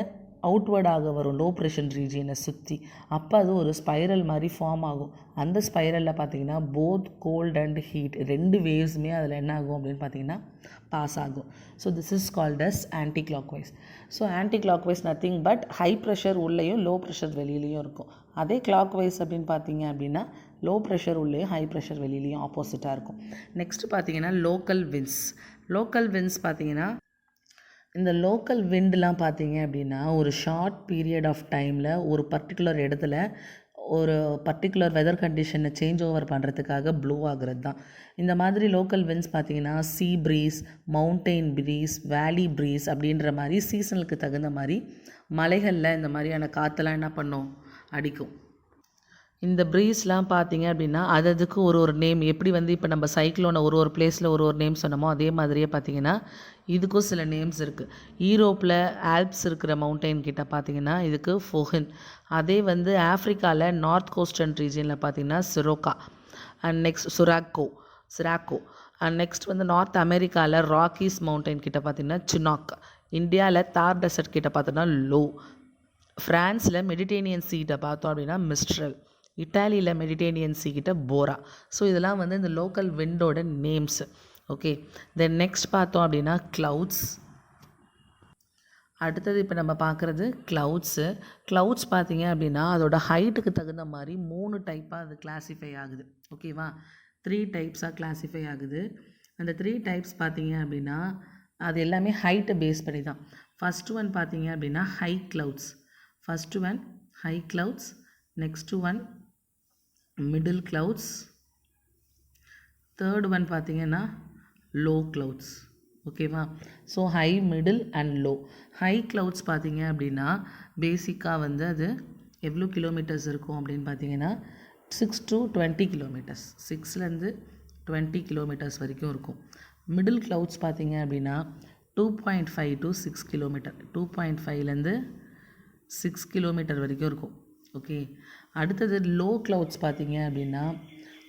அவுட்வேர்டாக வரும் லோ ப்ரெஷர் ரீஜியனை சுற்றி. அப்போ அது ஒரு ஸ்பைரல் மாதிரி ஃபார்ம் ஆகும். அந்த ஸ்பைரலில் பார்த்திங்கன்னா போத் கோல்ட் அண்ட் ஹீட் 2 வேவ்ஸுமே அதில் என்ன ஆகும் அப்படின்னு பார்த்திங்கன்னா பாஸ் ஆகும். So this is called as anti clockwise. So anti clockwise nothing but high pressure உள்ளேயும் லோ ப்ரெஷர் வெளியிலையும் இருக்கும். அதே கிளாக்வைஸ் அப்படின்னு பார்த்தீங்க அப்படின்னா லோ ப்ரெஷர் உள்ளேயும் ஹை ப்ரெஷர் வெளியிலையும் ஆப்போசிட்டாக இருக்கும். நெக்ஸ்ட்டு பார்த்திங்கன்னா லோக்கல் விண்ட்ஸ் பார்த்திங்கன்னா இந்த லோக்கல் விண்ட்லாம் பார்த்தீங்க அப்படின்னா ஒரு ஷார்ட் பீரியட் ஆஃப் டைமில் ஒரு பர்டிகுலர் இடத்துல ஒரு பர்டிகுலர் வெதர் கண்டிஷனை சேஞ்ச் ஓவர் பண்ணுறதுக்காக ப்ளோ ஆகிறது தான். இந்த மாதிரி லோக்கல் விண்ட்ஸ் பார்த்திங்கன்னா சீ ப்ரீஸ், மவுண்டெயின் ப்ரீஸ், வேலி ப்ரீஸ் அப்படின்ற மாதிரி சீசனுக்கு தகுந்த மாதிரி மலைகளில் இந்த மாதிரியான காற்றெல்லாம் என்ன பண்ணும், அடிக்கும். இந்த ப்ரீஸ்லாம் பார்த்தீங்க அப்படின்னா அதுக்கு ஒரு நேம். எப்படி வந்து இப்போ நம்ம சைக்ளோனை ஒரு பிளேஸில் ஒரு நேம் சொன்னோமோ அதே மாதிரியே பார்த்தீங்கன்னா இதுக்கும் சில நேம்ஸ் இருக்குது. ஈரோப்பில் ஆல்ப்ஸ் இருக்கிற மவுண்டெயின் கிட்ட பார்த்தீங்கன்னா இதுக்கு ஃபோஹின். அதே வந்து ஆஃப்ரிக்காவில் நார்த் கோஸ்டர்ன் ரீஜியனில் பார்த்தீங்கன்னா சிரோக்கா and next sirocco and next வந்து நார்த் அமெரிக்காவில் ராக்கீஸ் மவுண்டெயின் கிட்ட பார்த்தீங்கன்னா சினாக். இந்தியாவில் தார் டெசர்ட் கிட்ட பார்த்தோன்னா லோ. ஃப்ரான்ஸில் மெடிட்டேனியன் சீட்டை பார்த்தோம் அப்படின்னா மிஸ்ட்ரல். இட்டாலியில் மெடிட்டேனியன் சீ கிட்ட போரா. ஸோ இதெல்லாம் வந்து இந்த லோக்கல் விண்டோட நேம்ஸு. ஓகே, தென் நெக்ஸ்ட் பார்த்தோம் அப்படின்னா க்ளவுட்ஸ். அடுத்தது இப்போ நம்ம பார்க்குறது க்ளவுட்ஸ் பார்த்தீங்க அப்படின்னா அதோட ஹைட்டுக்கு தகுந்த மாதிரி 3 டைப்பாக அது கிளாஸிஃபை ஆகுது. ஓகேவா? 3 டைப்ஸாக கிளாஸிஃபை ஆகுது. அந்த 3 டைப்ஸ் பார்த்தீங்க அப்படின்னா அது எல்லாமே ஹைட்டை பேஸ் பண்ணி தான். ஃபஸ்ட்டு ஒன் பார்த்தீங்க அப்படின்னா high clouds, next one middle clouds, third one பார்த்திங்கன்னா லோ க்ளவுட்ஸ். ஓகேவா? So high, middle and low. High clouds பார்த்திங்க அப்படின்னா பேசிக்காக வந்து அது எவ்வளோ கிலோமீட்டர்ஸ் இருக்கும் அப்படின்னு பார்த்தீங்கன்னா 6 to 20 கிலோமீட்டர்ஸ், 6லேருந்து 20 கிலோமீட்டர்ஸ் வரைக்கும் இருக்கும். மிடில் க்ளவுட்ஸ் பார்த்திங்க அப்படின்னா 2.5 to 6 கிலோமீட்டர், 2.5லேருந்து 6 கிலோமீட்டர் வரைக்கும் இருக்கும். ஓகே, அடுத்தது லோ க்ளவுட்ஸ் பார்த்திங்க அப்படின்னா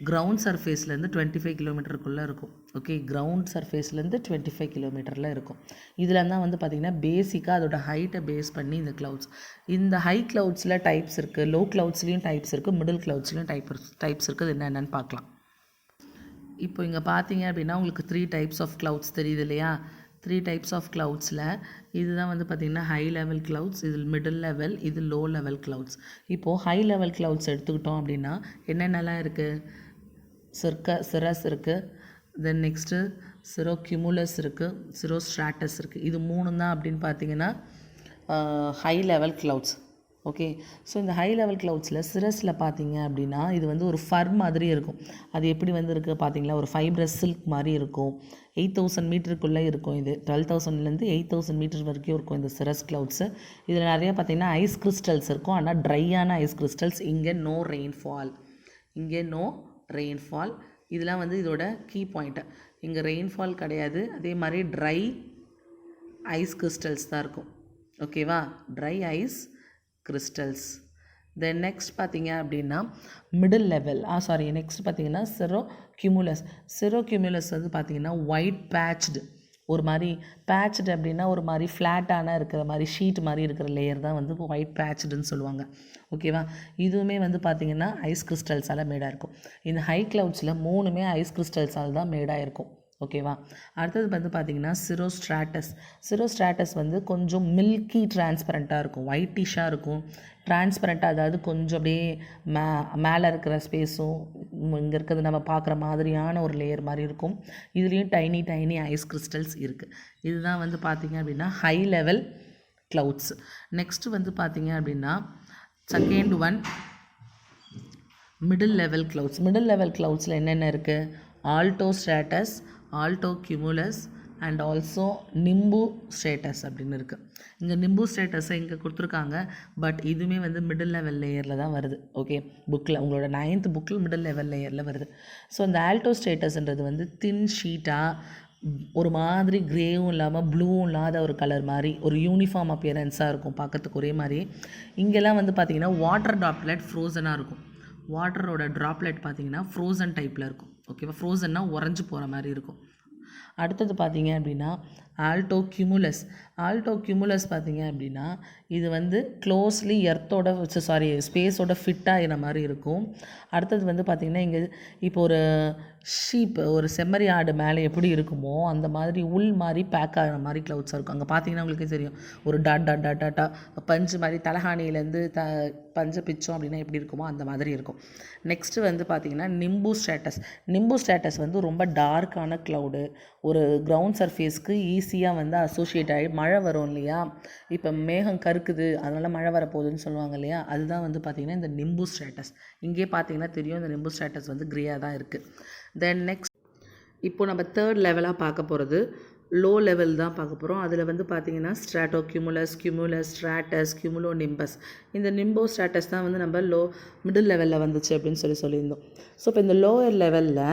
கிரவுண்ட் சர்ஃபேஸ்லேருந்து 25 கிலோமீட்டருக்குள்ளே இருக்கும். ஓகே, கிரவுண்ட் சர்ஃபேஸ்லேருந்து 25 கிலோமீட்டரில் இருக்கும். இதில் தான் வந்து பார்த்திங்கன்னா பேசிக்காக அதோட ஹைட்டை பேஸ் பண்ணி இந்த க்ளவுட்ஸ். இந்த ஹை க்ளவுட்ஸில் டைப்ஸ் இருக்குது, லோ க்ளவுட்ஸ்லேயும் டைப்ஸ் இருக்குது, மிடில் க்ளவுட்ஸ்லேயும் டைப்ஸ் இருக்குது. அது என்னென்னு பார்க்கலாம். இப்போ இங்கே பார்த்தீங்க அப்படின்னா உங்களுக்கு 3 டைப்ஸ் ஆஃப் க்ளவுட்ஸ் தெரியுது இல்லையா? 3 டைப்ஸ் ஆஃப் க்ளவுட்ஸில் இதுதான் வந்து பார்த்திங்கன்னா ஹை லெவல் க்ளவுட்ஸ், இது மிடில் லெவல், இது லோ லெவல் க்ளவுட்ஸ். இப்போது ஹை லெவல் க்ளவுட்ஸ் எடுத்துக்கிட்டோம் அப்படின்னா என்னென்னலாம் இருக்குது? சிரஸ் இருக்குது, தென் நெக்ஸ்ட்டு சிரோக்யூமுலஸ் இருக்குது, சிரோஸ்ட்ராட்டஸ் இருக்குது. இது 3 தான் அப்படின்னு பார்த்தீங்கன்னா high level clouds. Okay, so இந்த ஹை லெவல் க்ளவுட்ஸில் சிரஸில் பார்த்தீங்க அப்படின்னா இது வந்து ஒரு ஃபர் மாதிரி இருக்கும். அது எப்படி வந்து இருக்குது பார்த்தீங்களா? ஒரு ஃபைப்ரஸ் சில்க் மாதிரி இருக்கும். 8000 மீட்டருக்குள்ளே இருக்கும். இது 12,000லேருந்து 8000 மீட்டர் வரைக்கும் இருக்கும் இந்த சிரஸ் க்ளவுட்ஸு. இதில் நிறைய பார்த்திங்கன்னா ஐஸ் கிறிஸ்டல்ஸ் இருக்கும். ஆனால் ட்ரையான ஐஸ் கிறிஸ்டல்ஸ். இங்கே நோ ரெயின்ஃபால். இதெல்லாம் வந்து இதோட கீ பாயிண்ட்டு. இங்கே ரெயின்ஃபால் கிடையாது. அதே மாதிரி ட்ரை ஐஸ் கிறிஸ்டல்ஸ் தான் இருக்கும். ஓகேவா? Dry ice crystals. Then next பார்த்தீங்க அப்படின்னா மிடில் லெவல் நெக்ஸ்ட் பார்த்தீங்கன்னா சிரோக்யூமுலஸ் வந்து பார்த்தீங்கன்னா ஒயிட் பேட்ச்டு, ஒரு மாதிரி பேட்ச்டு அப்படின்னா ஒரு மாதிரி ஃப்ளாட்டான இருக்கிற மாதிரி ஷீட் மாதிரி இருக்கிற லேயர் தான் வந்து ஒயிட் பேட்ச்டுன்னு சொல்லுவாங்க. ஓகேவா? இதுவுமே வந்து பார்த்திங்கன்னா ஐஸ் கிறிஸ்டல்ஸால் மேடாக இருக்கும். இந்த ஹை க்ளவுட்ஸில் 3மே ஐஸ் கிறிஸ்டல்ஸால் தான் மேடாக இருக்கும். ஓகேவா? அடுத்தது வந்து பார்த்திங்கன்னா சிரோஸ்ட்ராட்டஸ் வந்து கொஞ்சம் மில்கி டிரான்ஸ்பரண்ட்டாக இருக்கும், ஒயிட்டிஷாக இருக்கும், டிரான்ஸ்பரண்ட்டாக. அதாவது கொஞ்சம் அப்படியே மேலே இருக்கிற ஸ்பேஸும் இங்கே இருக்கிறது நம்ம பார்க்குற மாதிரியான ஒரு லேயர் மாதிரி இருக்கும். இதுலேயும் டைனி ஐஸ் கிறிஸ்டல்ஸ் இருக்குது. இதுதான் வந்து பார்த்திங்க அப்படின்னா ஹை லெவல் க்ளவுட்ஸ். நெக்ஸ்ட்டு வந்து பார்த்திங்க அப்படின்னா செகண்ட் ஒன் மிடில் லெவல் க்ளவுட்ஸில் என்னென்ன இருக்குது? ஆல்டோக்யூமுலஸ் அண்ட் ஆல்சோ நிம்பு ஸ்ட்ரேட்டஸ் அப்படின்னு இருக்குது. இங்கே நிம்பு ஸ்ட்ரேட்டஸை இங்கே கொடுத்துருக்காங்க. பட் இதுவுமே வந்து மிடில் லெவல் லேயரில் தான் வருது. ஓகே, புக்கில் உங்களோட 9th புக்கில் மிடில் லெவல் லேயரில் வருது. ஸோ இந்த ஆல்டோஸ்ட்ரேட்டஸ்ன்றது வந்து தின் ஷீட்டாக ஒரு மாதிரி க்ரேவும் இல்லாமல் ப்ளூவும் இல்லாத ஒரு கலர் மாதிரி ஒரு யூனிஃபார்ம் அப்பியரன்ஸாக இருக்கும், பார்க்கறதுக்கு ஒரே மாதிரி. இங்கெல்லாம் வந்து பார்த்திங்கன்னா வாட்டர் ட்ராப்லெட் ஃப்ரோசனாக இருக்கும். வாட்டரோட ட்ராப்லெட் பார்த்திங்கன்னா ஃப்ரோசன் டைப்பில் இருக்கும். ஓகேவா? ஃப்ரோசன்னா உறைஞ்சி போகிற மாதிரி இருக்கும். அடுத்தது பார்த்தீங்க அப்படின்னா ஆல்டோக்யூமுலஸ் பார்த்தீங்க அப்படின்னா இது வந்து க்ளோஸ்லி ஸ்பேஸோட ஃபிட் ஆகிற மாதிரி இருக்கும். அடுத்தது வந்து பார்த்திங்கன்னா இங்கே இப்போ ஒரு செம்மறி ஆடு மேலே எப்படி இருக்குமோ அந்த மாதிரி உள் மாதிரி பேக் ஆகிற மாதிரி க்ளவுட்ஸாக இருக்கும். அங்கே பார்த்தீங்கன்னா உங்களுக்கே தெரியும், ஒரு டாட்டா பஞ்சு மாதிரி தலகாணியிலேருந்து பஞ்சை பிச்சோம் அப்படின்னா எப்படி இருக்குமோ அந்த மாதிரி இருக்கும். நெக்ஸ்ட்டு வந்து பார்த்திங்கன்னா நிம்பு ஸ்ட்ரேட்டஸ் வந்து ரொம்ப டார்க்கான க்ளவுடு. ஒரு கிரவுண்ட் சர்ஃபேஸ்க்கு ஈஸியாக வந்து அசோசியேட் ஆகி மழை வரும் இல்லையா? இப்போ மேகம் கருக்குது அதனால் மழை வரப்போகுதுன்னு சொல்லுவாங்க இல்லையா? அதுதான் வந்து பார்த்திங்கன்னா இந்த நிம்பு ஸ்ட்ரேட்டஸ். இங்கே பார்த்தீங்கன்னா தெரியும், இந்த நிம்பு ஸ்ட்ரேட்டஸ் வந்து கிரேயாக தான் இருக்குது. தென் நெக்ஸ்ட் இப்போ நம்ம 3rd லெவலாக பார்க்க போகிறது லோ லெவல் தான் பார்க்க போகிறோம். அதில் வந்து பார்த்திங்கன்னா கியூமுலஸ் ஸ்ட்ராட்டஸ், கியூமுலோநிம்பஸ். இந்த நிம்போ ஸ்ட்ராட்டஸ் தான் வந்து நம்ம மிடில் லெவலில் வந்துச்சு அப்படின்னு சொல்லியிருந்தோம். ஸோ இப்போ இந்த லோயர் லெவலில்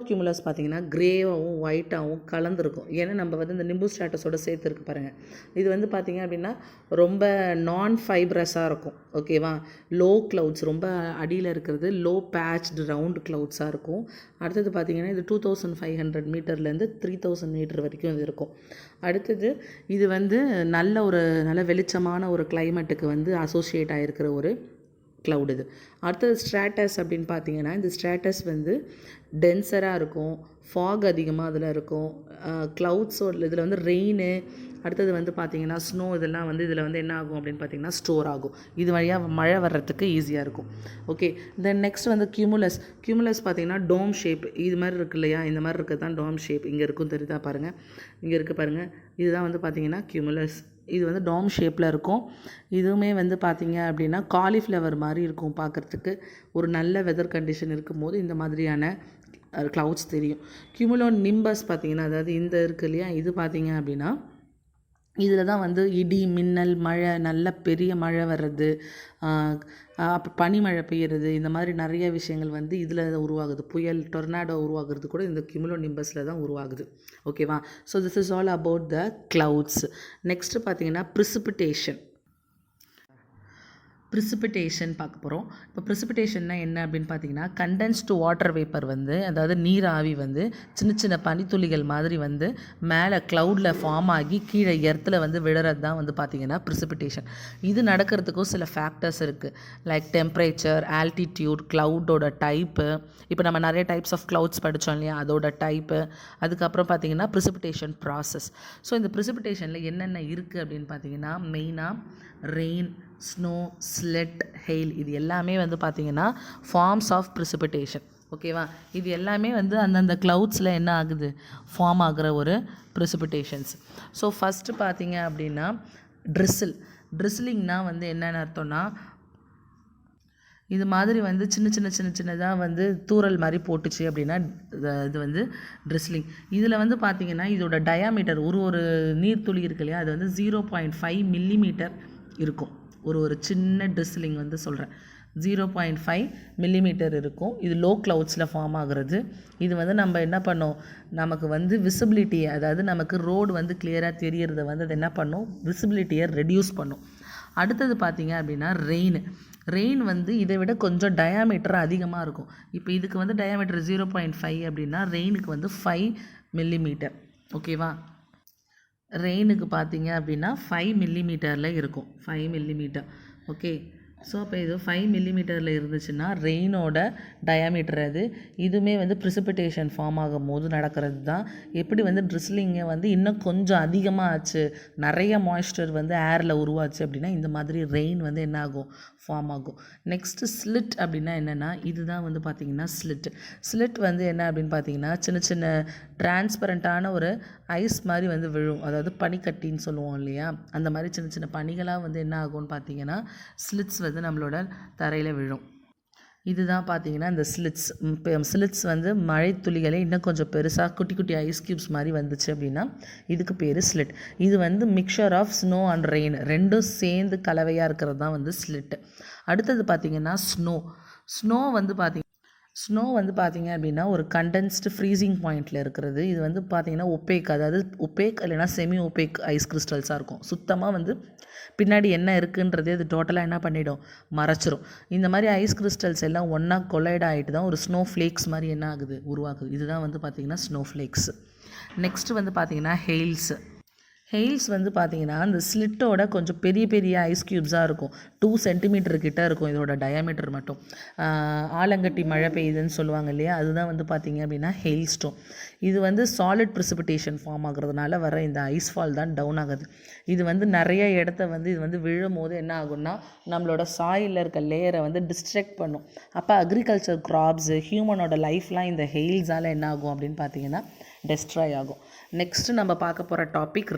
கியூமுலஸ் பார்த்திங்கன்னா க்ரேவாகவும் ஒயிட்டாகவும் கலந்துருக்கும். ஏன்னா நம்ம வந்து இந்த நிம்பு ஸ்ட்ராட்டஸோடு சேர்த்துருக்கு பாருங்கள். இது வந்து பார்த்திங்க அப்படின்னா ரொம்ப நான் ஃபைப்ரஸாக இருக்கும். ஓகேவா? லோ க்ளவுட்ஸ் ரொம்ப அடியில் இருக்கிறது லோ பேட்ச்டு ரவுண்ட் க்ளவுட்ஸாக இருக்கும். அடுத்தது பார்த்திங்கன்னா இது 2500 மீட்டர்லேருந்து 3000 மீட்டர் வரைக்கும் இது இருக்கும். அடுத்தது இது வந்து நல்ல வெளிச்சமான ஒரு கிளைமேட்டுக்கு வந்து அசோசியேட் ஆகிருக்கிற ஒரு க்ளவுட் இது. அடுத்தது ஸ்ட்ராட்டஸ் அப்படின்னு பார்த்தீங்கன்னா இந்த ஸ்ட்ராட்டஸ் வந்து டென்சராக இருக்கும், ஃபாக் அதிகமாக அதில் இருக்கும். க்ளவுட்ஸோட இதில் வந்து ரெயின், அடுத்தது வந்து பார்த்திங்கன்னா ஸ்னோ, இதெல்லாம் வந்து இதில் வந்து என்ன ஆகும் அப்படின்னு பார்த்திங்கன்னா ஸ்டோர் ஆகும். இது வழியாக மழை வர்றதுக்கு ஈஸியாக இருக்கும். ஓகே, தென் நெக்ஸ்ட் வந்து கியூமுலஸ் பார்த்திங்கன்னா டோம் ஷேப் இது மாதிரி இருக்குது இல்லையா? இந்த மாதிரி இருக்கிறது தான் டோம் ஷேப். இங்கே இருக்கும், தெரியுதா பாருங்கள், இங்கே இருக்குது பாருங்கள். இதுதான் வந்து பார்த்திங்கன்னா கியூமுலஸ். இது வந்து டோம் ஷேப்பில் இருக்கும். இதுவுமே வந்து பார்த்திங்க அப்படின்னா காலிஃப்ளவர் மாதிரி இருக்கும் பார்க்குறதுக்கு. ஒரு நல்ல வெதர் கண்டிஷன் இருக்கும்போது இந்த மாதிரியான க்ளவுட்ஸ் தெரியும். கியூமுலோநிம்பஸ் பார்த்திங்கன்னா, அதாவது இந்த இருக்குது இல்லையா, இது பார்த்திங்க அப்படின்னா இதில் தான் வந்து இடி மின்னல் மழை, நல்ல பெரிய மழை வர்றது, அப்போ பனிமழை பெய்யுறது, இந்த மாதிரி நிறைய விஷயங்கள் வந்து இதில் உருவாகுது. புயல் டொர்னாடோ உருவாகிறது கூட இந்த கியூமுலோநிம்பஸில் தான் உருவாகுது. ஓகேவா? So this is all about the clouds. Next பார்த்தீங்கன்னா ப்ரிசிபிட்டேஷன். ப்ரிசிபிடேஷன் பார்க்க போகிறோம். இப்போ ப்ரிசிபிடேஷன்னா என்ன அப்படின்னு பார்த்தீங்கன்னா, கண்டென்ஸ்டு வாட்டர் வேப்பர் வந்து, அதாவது நீர் ஆவி வந்து சின்ன சின்ன பனித்துளிகள் மாதிரி வந்து மேலே க்ளவுடில் ஃபார்ம் ஆகி கீழே எர்த்தில் வந்து விழுறது தான் வந்து பார்த்திங்கன்னா ப்ரிசிபிடேஷன். இது நடக்கிறதுக்கும் சில ஃபேக்டர்ஸ் இருக்குது. லைக் டெம்பரேச்சர், ஆல்டிடியூட், க்ளவுடோட டைப்பு. இப்போ நம்ம நிறைய டைப்ஸ் ஆஃப் க்ளவுட்ஸ் படித்தோம் இல்லையா, அதோட டைப்பு. அதுக்கப்புறம் பார்த்திங்கன்னா ப்ரிசிபிடேஷன் ப்ராசஸ். ஸோ இந்த ப்ரிசிபிடேஷனில் என்னென்ன இருக்குது அப்படின்னு பார்த்தீங்கன்னா, மெயினாக ரெயின், ஸ்னோ, ஸ்லெட், ஹெயில், இது எல்லாமே வந்து பார்த்திங்கன்னா ஃபார்ம்ஸ் ஆஃப் ப்ரிசிபிடேஷன். ஓகேவா? இது எல்லாமே வந்து அந்தந்த க்ளவுட்ஸில் என்ன ஆகுது, ஃபார்ம் ஆகிற ஒரு ப்ரிசிபிடேஷன்ஸ். ஸோ ஃபஸ்ட்டு பார்த்தீங்க அப்படின்னா ட்ரிஸ்லிங்னால் வந்து என்னென்னு அர்த்தம்னா, இது மாதிரி வந்து சின்னதாக வந்து தூறல் மாதிரி போட்டுச்சு அப்படின்னா இது வந்து ட்ரிஸ்லிங். இதில் வந்து பார்த்திங்கன்னா இதோட டயாமீட்டர் ஒரு நீர்த்துளி இருக்கு இல்லையா, அது வந்து 0.5 மில்லிமீட்டர் இருக்கும். ஒரு சின்ன ட்ரிஸ்லிங் வந்து சொல்கிறேன், 0.5 மில்லிமீட்டர் இருக்கும். இது லோ க்ளவுட்ஸில் ஃபார்ம் ஆகுறது. இது வந்து நம்ம என்ன பண்ணோம், நமக்கு வந்து விசிபிலிட்டியை, அதாவது நமக்கு ரோடு வந்து கிளியராக தெரியறத வந்து அது என்ன பண்ணும், விசிபிலிட்டியை ரெடியூஸ் பண்ணும். அடுத்தது பார்த்திங்க அப்படின்னா ரெயின் வந்து இதை விட கொஞ்சம் டயாமீட்டர் அதிகமாக இருக்கும். இப்போ இதுக்கு வந்து டயாமீட்டர் 0.5 அப்படின்னா ரெயினுக்கு வந்து 5 மில்லிமீட்டர். ஓகேவா? ரெயினுக்கு பார்த்தீங்க அப்படின்னா 5 மில்லிமீட்டரில் இருக்கும், 5 மில்லிமீட்டர். ஓகே. ஸோ அப்போ இது 5 மில்லிமீட்டரில் இருந்துச்சுன்னா ரெயினோட டயாமீட்டர் அது. இதுவுமே வந்து ப்ரிசிபிடேஷன் ஃபார்ம் ஆகும் போது நடக்கிறது தான். எப்படி வந்து ட்ரிஸ்லிங்கை வந்து இன்னும் கொஞ்சம் அதிகமாக ஆச்சு, நிறைய மாய்ஸ்சர் வந்து ஏரில் உருவாச்சு அப்படின்னா இந்த மாதிரி ரெயின் வந்து என்ன ஆகும், ஃபார்ம் ஆகும். நெக்ஸ்ட்டு ஸ்லிட் அப்படின்னா என்னென்னா, இதுதான் வந்து பார்த்திங்கன்னா ஸ்லிட் வந்து என்ன அப்படின்னு பார்த்தீங்கன்னா, சின்ன சின்ன டிரான்ஸ்பரண்ட்டான ஒரு ஐஸ் மாதிரி வந்து விழும். அதாவது பனிக்கட்டின்னு சொல்லுவோம் இல்லையா, அந்த மாதிரி சின்ன சின்ன பனிகளாக வந்து என்ன ஆகும்னு பார்த்தீங்கன்னா ஸ்லிட்ஸ் வந்து நம்மளோட தரையில் விழும். இதுதான் பார்த்தீங்கன்னா இந்த ஸ்லிட்ஸ் வந்து மழை துளிகளே இன்னும் கொஞ்சம் பெருசாக குட்டி குட்டி ஐஸ் க்யூப்ஸ் மாதிரி வந்துச்சு அப்படின்னா இதுக்கு பேர் ஸ்லிட். இது வந்து mixture of snow and rain ரெண்டும் சேர்ந்து கலவையாக இருக்கிறது தான் வந்து ஸ்லிட். அடுத்தது பார்த்திங்கன்னா ஸ்னோ வந்து பார்த்திங்க அப்படின்னா ஒரு கண்டென்ஸ்டு ஃப்ரீசிங் பாயிண்டில் இருக்கிறது. இது வந்து பார்த்திங்கன்னா ஒப்பேக், அதாவது ஒப்பேக் இல்லைனா செமி ஒப்பேக் ஐஸ் கிறிஸ்டல்ஸாக இருக்கும். சுத்தமாக வந்து பின்னாடி என்ன இருக்குன்றதே அது டோட்டலாக என்ன பண்ணிடும், மறைச்சிரும். இந்த மாதிரி ஐஸ் கிறிஸ்டல்ஸ் எல்லாம் ஒன்றா கொலைட் ஆகிட்டு தான் ஒரு ஸ்னோ ஃப்ளேக்ஸ் மாதிரி என்ன ஆகுது, உருவாகுது. இதுதான் வந்து பார்த்திங்கன்னா ஸ்னோ ஃப்ளேக்ஸ். நெக்ஸ்ட்டு வந்து பார்த்திங்கன்னா ஹெயில்ஸ் வந்து பார்த்திங்கன்னா அந்த ஸ்லிட்டோட கொஞ்சம் பெரிய பெரிய ஐஸ் க்யூப்ஸாக இருக்கும். 2 சென்டிமீட்டர் கிட்ட இருக்கும் இதோட டயாமீட்டர் மட்டும். ஆலங்கட்டி மழை பெய்யுதுன்னு சொல்லுவாங்க இல்லையா, அதுதான் வந்து பார்த்திங்க அப்படின்னா ஹெயில் ஸ்டோன். இது வந்து சாலிட் ப்ரிசிபிடேஷன் ஃபார்ம் ஆகுறதுனால வர இந்த ஐஸ் ஃபால் தான் டவுன் ஆகுது. இது வந்து நிறைய இடத்த வந்து இது வந்து விழும் போது என்ன ஆகும்னா நம்மளோட சாயிலில் இருக்க லேயரை வந்து டிஸ்ட்ராக்ட் பண்ணும். அப்போ அக்ரிகல்ச்சர் கிராப்ஸு, ஹியூமனோட லைஃப்லாம் இந்த ஹெயில்ஸால் என்ன ஆகும் அப்படின்னு பார்த்தீங்கன்னா டெஸ்ட்ராய் ஆகும். நெக்ஸ்ட்டு நம்ம பார்க்க போகிற டாபிக்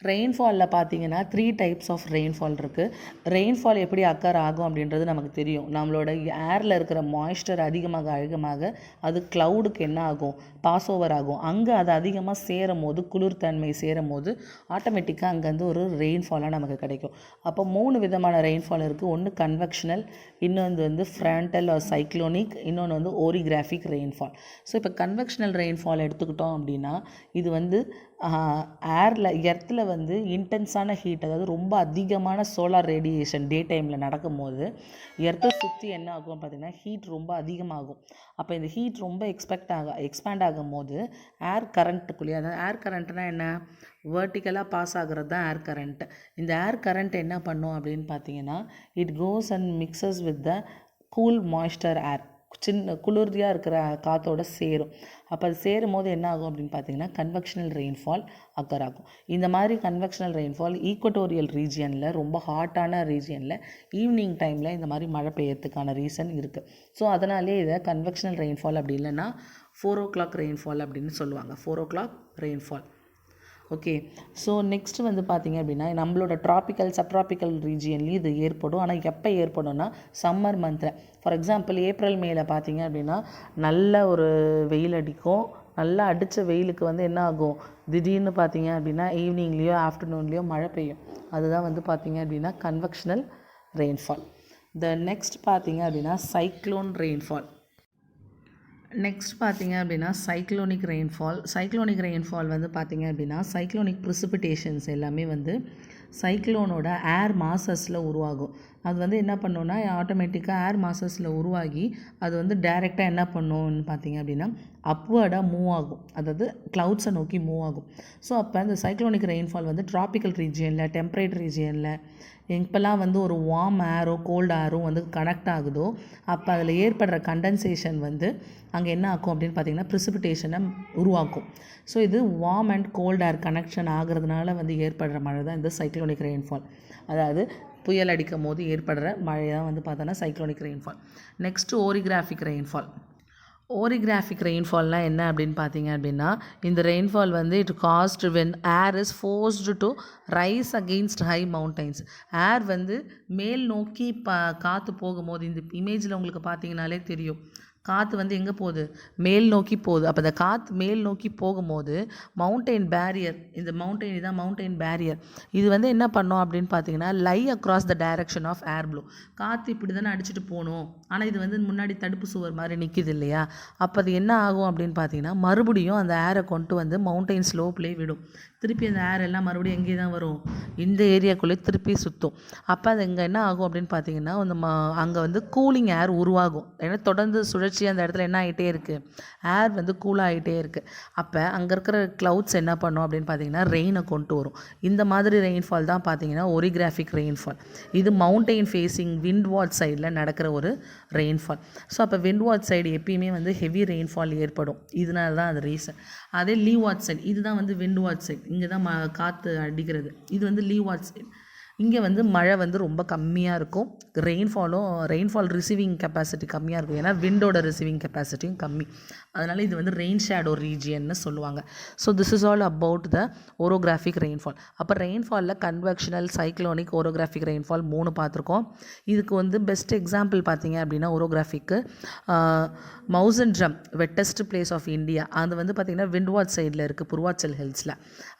ரெயின்ஃபாலில் பார்த்தீங்கன்னா 3 டைப்ஸ் ஆஃப் ரெயின்ஃபால் இருக்குது. ரெயின்ஃபால் எப்படி அக்கர் ஆகும் அப்படின்றது நமக்கு தெரியும். நம்மளோட ஏரில் இருக்கிற மாய்ஸ்சர் அதிகமாக அது க்ளவுடுக்கு என்ன ஆகும், பாஸ் ஓவர் ஆகும். அங்கே அது அதிகமாக சேரும் போது, குளிர்தன்மை சேரும் போது ஆட்டோமேட்டிக்காக அங்கேருந்து ஒரு ரெயின்ஃபாலாக நமக்கு கிடைக்கும். அப்போ 3 விதமான ரெயின்ஃபால் இருக்குது. ஒன்று கன்வெக்ஷனல், இன்னொன்று வந்து ஃப்ரண்டல் ஆர் சைக்ளோனிக், இன்னொன்று வந்து ஓரிகிராஃபிக் ரெயின்ஃபால். ஸோ இப்போ கன்வெக்ஷனல் ரெயின்ஃபால் எடுத்துக்கிட்டோம் அப்படின்னா இது வந்து எர்த்தில் வந்து இன்டென்ஸான ஹீட், அதாவது ரொம்ப அதிகமான சோலார் ரேடியேஷன் டே டைமில் நடக்கும்போது எர்த்தை சுற்றி என்ன ஆகும் பார்த்திங்கன்னா ஹீட் ரொம்ப அதிகமாகும். அப்போ இந்த ஹீட் ரொம்ப எக்ஸ்பேண்ட் ஆகும் போது ஏர் கரண்ட்டுக்குள்ளேயே, அதாவது ஏர் கரண்ட்னா என்ன, வேர்ட்டிக்கலாக பாஸ் ஆகிறது தான் ஏர் கரண்ட். இந்த ஏர் கரண்ட் என்ன பண்ணும் அப்படின்னு பார்த்தீங்கன்னா it goes and mixes with the cool moisture air, குளிர்தியாக இருக்கிற காற்றோட சேரும். அப்போ அது சேரும் போது என்ன ஆகும் அப்படின்னு பார்த்தீங்கன்னா கன்வெக்ஷனல் ரெயின்ஃபால் அக்கர் ஆகும். இந்த மாதிரி கன்வெக்ஷனல் ரெயின்ஃபால் ஈக்குவட்டோரியல் ரீஜியனில், ரொம்ப ஹாட்டான ரீஜியனில் ஈவினிங் டைமில் இந்த மாதிரி மழை பெய்யறதுக்கான ரீசன் இருக்குது. ஸோ அதனாலே இதை கன்வெக்ஷனல் ரெயின்ஃபால் அப்படி இல்லைன்னா 4 o'clock ரெயின்ஃபால் அப்படின்னு சொல்லுவாங்க. 4 o'clock rainfall. Okay. So next வந்து பார்த்திங்க அப்படின்னா நம்மளோட சப்ட்ராபிக்கல் ரீஜியன்லேயும் இது ஏற்படும். ஆனால் எப்போ ஏற்படும்னா சம்மர் மந்தில். ஃபார் எக்ஸாம்பிள் ஏப்ரல் மேல பார்த்திங்க அப்படின்னா நல்ல ஒரு வெயில் அடிக்கும். நல்லா அடித்த வெயிலுக்கு வந்து என்ன ஆகும், திடீர்னு பார்த்திங்க அப்படின்னா ஈவினிங்லேயோ ஆஃப்டர்நூன்லேயோ மழை பெய்யும். அதுதான் வந்து பார்த்திங்க அப்படின்னா கன்வெக்ஷனல் ரெயின்ஃபால். நெக்ஸ்ட் பார்த்திங்க அப்படின்னா சைக்ளோன் ரெயின்ஃபால். நெக்ஸ்ட் பார்த்தீங்க அப்படின்னா சைக்ளோனிக் ரெயின்ஃபால் வந்து பார்த்தீங்க அப்படின்னா சைக்ளோனிக் ப்ரிசிபிடேஷன்ஸ் எல்லாமே வந்து சைக்ளோனோட ஏர் மாசஸில் உருவாகும். அது வந்து என்ன பண்ணுன்னா ஆட்டோமேட்டிக்காக ஏர் மாசஸில் உருவாகி அது வந்து டைரெக்டாக என்ன பண்ணுன்னு பார்த்தீங்க அப்படின்னா அப்வர்டாக மூவ் ஆகும், அதாவது க்ளவுட்ஸை நோக்கி மூவ் ஆகும். ஸோ அப்போ அந்த சைக்ளோனிக் ரெயின்ஃபால் வந்து ட்ராபிக்கல் ரீஜியனில், டெம்பரேட் ரீஜியனில் எப்போல்லாம் வந்து ஒரு வார்ம் ஏரோ கோல்டு ஏரோ வந்து கனெக்ட் ஆகுதோ அப்போ அதில் ஏற்படுற கண்டென்சேஷன் வந்து அங்கே என்ன ஆகும் அப்படின்னு பார்த்தீங்கன்னா ப்ரிசிபிடேஷனை உருவாக்கும். ஸோ இது warm and cold air connection ஆகிறதுனால வந்து ஏற்படுற மழை தான் இந்த சைக்ளோனிக் ரெயின்ஃபால். அதாவது புயல் அடிக்கும் போது ஏற்படுற மழை தான் வந்து பார்த்தோன்னா சைக்ளோனிக் ரெயின்ஃபால். நெக்ஸ்ட்டு ஓரிகிராஃபிக் ரெயின்ஃபால்னால் என்ன அப்படின்னு பார்த்தீங்க அப்படின்னா இந்த ரெயின்ஃபால் வந்து it cause when air is forced to rise against high mountains. Air வந்து மேல் நோக்கி காற்று போகும்போது இந்த இமேஜில் உங்களுக்கு பார்த்தீங்கனாலே தெரியும், காற்று வந்து எங்கே போகுது, மேல் நோக்கி போகுது. அப்போ அந்த காற்று மேல் நோக்கி போகும்போது மவுண்டெயின் பேரியர், இந்த மவுண்டெயின் இதான் மவுண்டெயின் பேரியர், இது வந்து என்ன பண்ணோம் அப்படின்னு பார்த்தீங்கன்னா lie across the direction of air flow. காற்று இப்படி தானே அடிச்சுட்டு போகணும், ஆனால் இது வந்து முன்னாடி தடுப்பு சுவர் மாதிரி நிற்கிது இல்லையா, அப்போ அது என்ன ஆகும் அப்படின்னு பார்த்தீங்கன்னா மறுபடியும் அந்த ஏரை கொண்டு வந்து மவுண்டெயின் ஸ்லோப்லேயே விடும். திருப்பி அந்த ஏர் எல்லாம் மறுபடியும் எங்கே தான் வரும், இந்த ஏரியாக்குள்ளே திருப்பி சுற்றும். அப்போ அது இங்கே என்ன ஆகும் அப்படின்னு பார்த்தீங்கன்னா அங்கே வந்து கூலிங் ஏர் உருவாகும். ஏன்னா தொடர்ந்து சுழற்சி அந்த இடத்துல என்ன ஆகிட்டே இருக்குது, ஏர் வந்து கூலாகிட்டே இருக்குது. அப்போ அங்கே இருக்கிற க்ளவுட்ஸ் என்ன பண்ணும் அப்படின்னு பார்த்தீங்கன்னா ரெயினை கொண்டு வரும். இந்த மாதிரி ரெயின்ஃபால் தான் பார்த்தீங்கன்னா ஓரிகிராஃபிக் ரெயின்ஃபால். இது மவுண்டெயின் ஃபேஸிங் விண்ட்வார்ட் சைடில் நடக்கிற ஒரு ரெயின்ஃபால். ஸோ அப்போ விண்ட்வார்ட் சைடு எப்பயுமே வந்து ஹெவி ரெயின்ஃபால் ஏற்படும், இதனால தான் அது ரீசன். அதே லீவார்ட் சைடு, இதுதான் வந்து விண்ட்வார்ட் சைடு, இங்கே தான் காற்று அடிக்கிறது, இது வந்து லீவார்ட் சைடு. இங்கே வந்து மழை வந்து ரொம்ப கம்மியாக இருக்கும், ரெயின்ஃபால் ரிசீவிங் கெப்பாசிட்டி கம்மியாக இருக்கும், ஏன்னா விண்டோட ரிசீவிங் கெப்பாசிட்டியும் கம்மி. அதனால் இது வந்து ரெயின் ஷேடோ ரீஜியன்னு சொல்லுவாங்க. So this is all about the orographic rainfall. அப்போ ரெயின்ஃபாலில் கன்வெக்ஷனல், சைக்ளோனிக், ஓரோகிராஃபிக் ரெயின்ஃபால் 3 பார்த்துருக்கோம். இதுக்கு வந்து பெஸ்ட் எக்ஸாம்பிள் பார்த்தீங்க அப்படின்னா ஓரோகிராஃபிக்கு Mawsynram, wettest place of India, அது வந்து பார்த்திங்கன்னா விண்ட்வார்ட் சைடில் இருக்குது, பூர்வாச்சல் ஹில்ஸில்.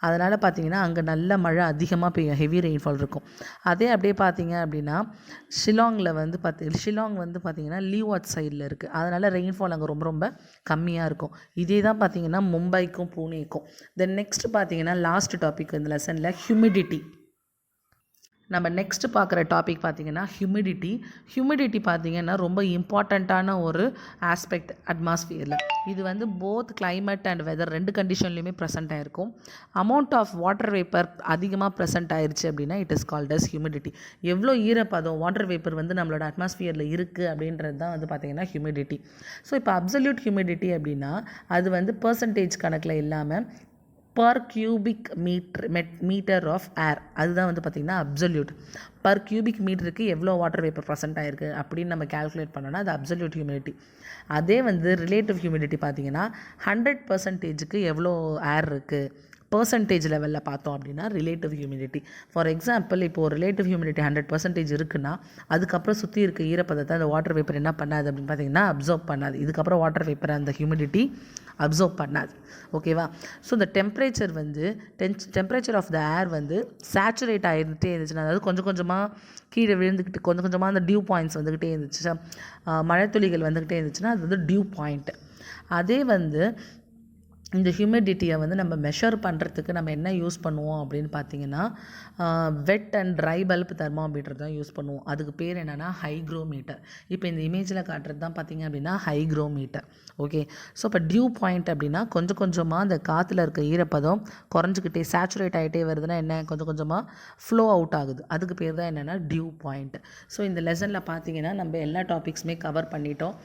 அதனால் பார்த்திங்கன்னா அங்கே நல்ல மழை அதிகமாக பெய்யும், ஹெவி ரெயின்ஃபால் இருக்கும். அதே அப்படியே பார்த்தீங்க அப்படின்னா ஷிலாங் வந்து பார்த்திங்கன்னா லீவார்ட் சைடில் இருக்குது, அதனால் ரெயின்ஃபால் அங்கே ரொம்ப ரொம்ப கம்மியாக இருக்கும். இதே தான் பார்த்திங்கன்னா மும்பைக்கும் பூனேக்கும். தென் நெக்ஸ்ட் பார்த்திங்கன்னா லாஸ்ட் டாபிக் இந்த லெசனில் ஹியூமிடிட்டி. நம்ம நெக்ஸ்ட்டு பார்க்குற டாபிக் பார்த்திங்கன்னா ஹியூமிடிட்டி பார்த்திங்கன்னா ரொம்ப இம்பார்ட்டண்ட்டான ஒரு ஆஸ்பெக்ட் அட்மாஸ்ஃபியரில். இது வந்து போத் கிளைமேட் அண்ட் வெதர் 2 கண்டிஷன்லையுமே ப்ரெசென்ட் ஆகிருக்கும். அமௌண்ட் ஆஃப் வாட்டர் வேப்பர் அதிகமாக ப்ரெசென்ட் ஆயிடுச்சு அப்படின்னா it is called as humidity. எவ்வளோ ஈரப்பதம் வாட்டர் வேப்பர் வந்து நம்மளோட அட்மாஸ்ஃபியரில் இருக்குது அப்படின்றது தான் வந்து பார்த்திங்கன்னா ஹியூமிடிட்டி. ஸோ இப்போ அப்சல்யூட் ஹியூமிடிட்டி அப்படின்னா அது வந்து பர்சன்டேஜ் கணக்கில் இல்லாமல் per cubic metre of air, அதுதான் வந்து பார்த்திங்கன்னா அப்சல்யூட். பர் கியூபிக் மீட்டருக்கு எவ்வளோ வாட்டர் வேப்பர் ப்ரெசென்ட் ஆகிருக்கு அப்படின்னு நம்ம கேல்குலேட் பண்ணோன்னா அது அப்சல்யூட் ஹியூமிடிட்டி. அதே வந்து ரிலேட்டிவ் ஹியூமிடிட்டி பார்த்திங்கன்னா 100%க்கு எவ்வளோ ஏர் இருக்குது பர்சன்டேஜ் லெவலில் பார்த்தோம் அப்படின்னா ரிலேட்டிவ் ஹியூமிடிட்டி. ஃபார் எக்ஸாம்பிள் இப்போது ரிலேட்டிவ் ஹியூமிடிட்டி 100% இருக்குன்னா அதுக்கப்புறம் சுற்றி இருக்க ஈரப்பதத்தை அந்த வாட்டர் வேப்பர் என்ன பண்ணாது அப்படின்னு பார்த்தீங்கன்னா அப்சர்வ் பண்ணாது. இதுக்கப்புறம் வாட்டர் வேப்பர் அந்த ஹியூமிடிட்டி அப்சர்வ் பண்ணாது. ஓகேவா? ஸோ இந்த டெம்பரேச்சர் ஆஃப் த ஏர் வந்து சேச்சுரேட் ஆகிட்டே இருந்துச்சுன்னா, அதாவது கொஞ்சம் கொஞ்சமாக கீழே விழுந்துக்கிட்டு கொஞ்சம் கொஞ்சமாக அந்த டியூ பாயிண்ட்ஸ் வந்துக்கிட்டே இருந்துச்சு, மழைத்துளிகள் வந்துக்கிட்டே இருந்துச்சுன்னா அது வந்து டியூ பாயிண்ட்டு. அதே வந்து இந்த ஹியூமிடிட்டியை வந்து நம்ம மெஷர் பண்ணுறதுக்கு நம்ம என்ன யூஸ் பண்ணுவோம் அப்படின்னு பார்த்தீங்கன்னா வெட் அண்ட் ட்ரை பல்ப் தெர்மாமீட்டர் தான் யூஸ் பண்ணுவோம். அதுக்கு பேர் என்னென்னா ஹைக்ரோமீட்டர். இப்போ இந்த இமேஜில் காட்டுறது தான் பார்த்திங்க அப்படின்னா ஹைக்ரோமீட்டர். ஓகே, ஸோ இப்போ டியூ பாயிண்ட் அப்படின்னா கொஞ்சம் கொஞ்சமாக அந்த காற்றுல இருக்க ஈரப்பதம் குறைஞ்சிக்கிட்டே சேச்சுரேட் ஆகிட்டே வருதுன்னா என்ன, கொஞ்சம் கொஞ்சமாக ஃப்ளோ அவுட் ஆகுது, அதுக்கு பேர் தான் என்னென்னா டியூ பாயிண்ட். ஸோ இந்த லெசனில் பார்த்திங்கன்னா நம்ம எல்லா டாபிக்ஸுமே கவர் பண்ணிட்டோம்.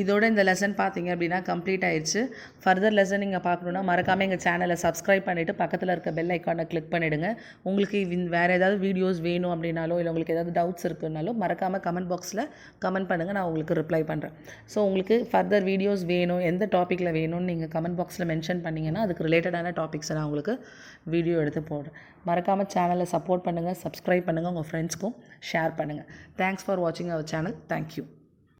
இதோட இந்த லெசன் பார்த்தீங்க அப்படின்னா கம்ப்ளீட் ஆயிடுச்சு. ஃபர்தர் லெசன் நீங்கள் பார்க்கணுன்னா மறக்காமல் எங்கள் சேனலை சப்ஸ்கிரைப் பண்ணிவிட்டு பக்கத்தில் இருக்க பெல் ஐக்கானை கிளிக் பண்ணிவிடுங்க. உங்களுக்கு வேறு ஏதாவது வீடியோஸ் வேணும் அப்படின்னாலோ இல்லை உங்களுக்கு ஏதாவது டவுட்ஸ் இருக்குன்னாலும் மறக்காமல் கமெண்ட் பாக்ஸில் கமெண்ட் பண்ணுங்கள், நான் உங்களுக்கு ரிப்ளை பண்ணுறேன். ஸோ உங்களுக்கு ஃபர்தர் வீடியோஸ் வேணும், எந்த டாப்பிக்கில் வேணும்னு நீங்கள் கமெண்ட் பாக்ஸில் மென்ஷன் பண்ணிங்கன்னா அதுக்கு ரிலேட்டடான டாபிக்ஸை நான் உங்களுக்கு வீடியோ எடுத்து போடுறேன். மறக்காமல் சேனலை சப்போர்ட் பண்ணுங்கள், சப்ஸ்கிரைப் பண்ணுங்கள், உங்கள் ஃப்ரெண்ட்ஸ்க்கும் ஷேர் பண்ணுங்கள். தேங்க்ஸ் ஃபார் வாட்சிங் அவர் சேனல். தேங்க்யூ.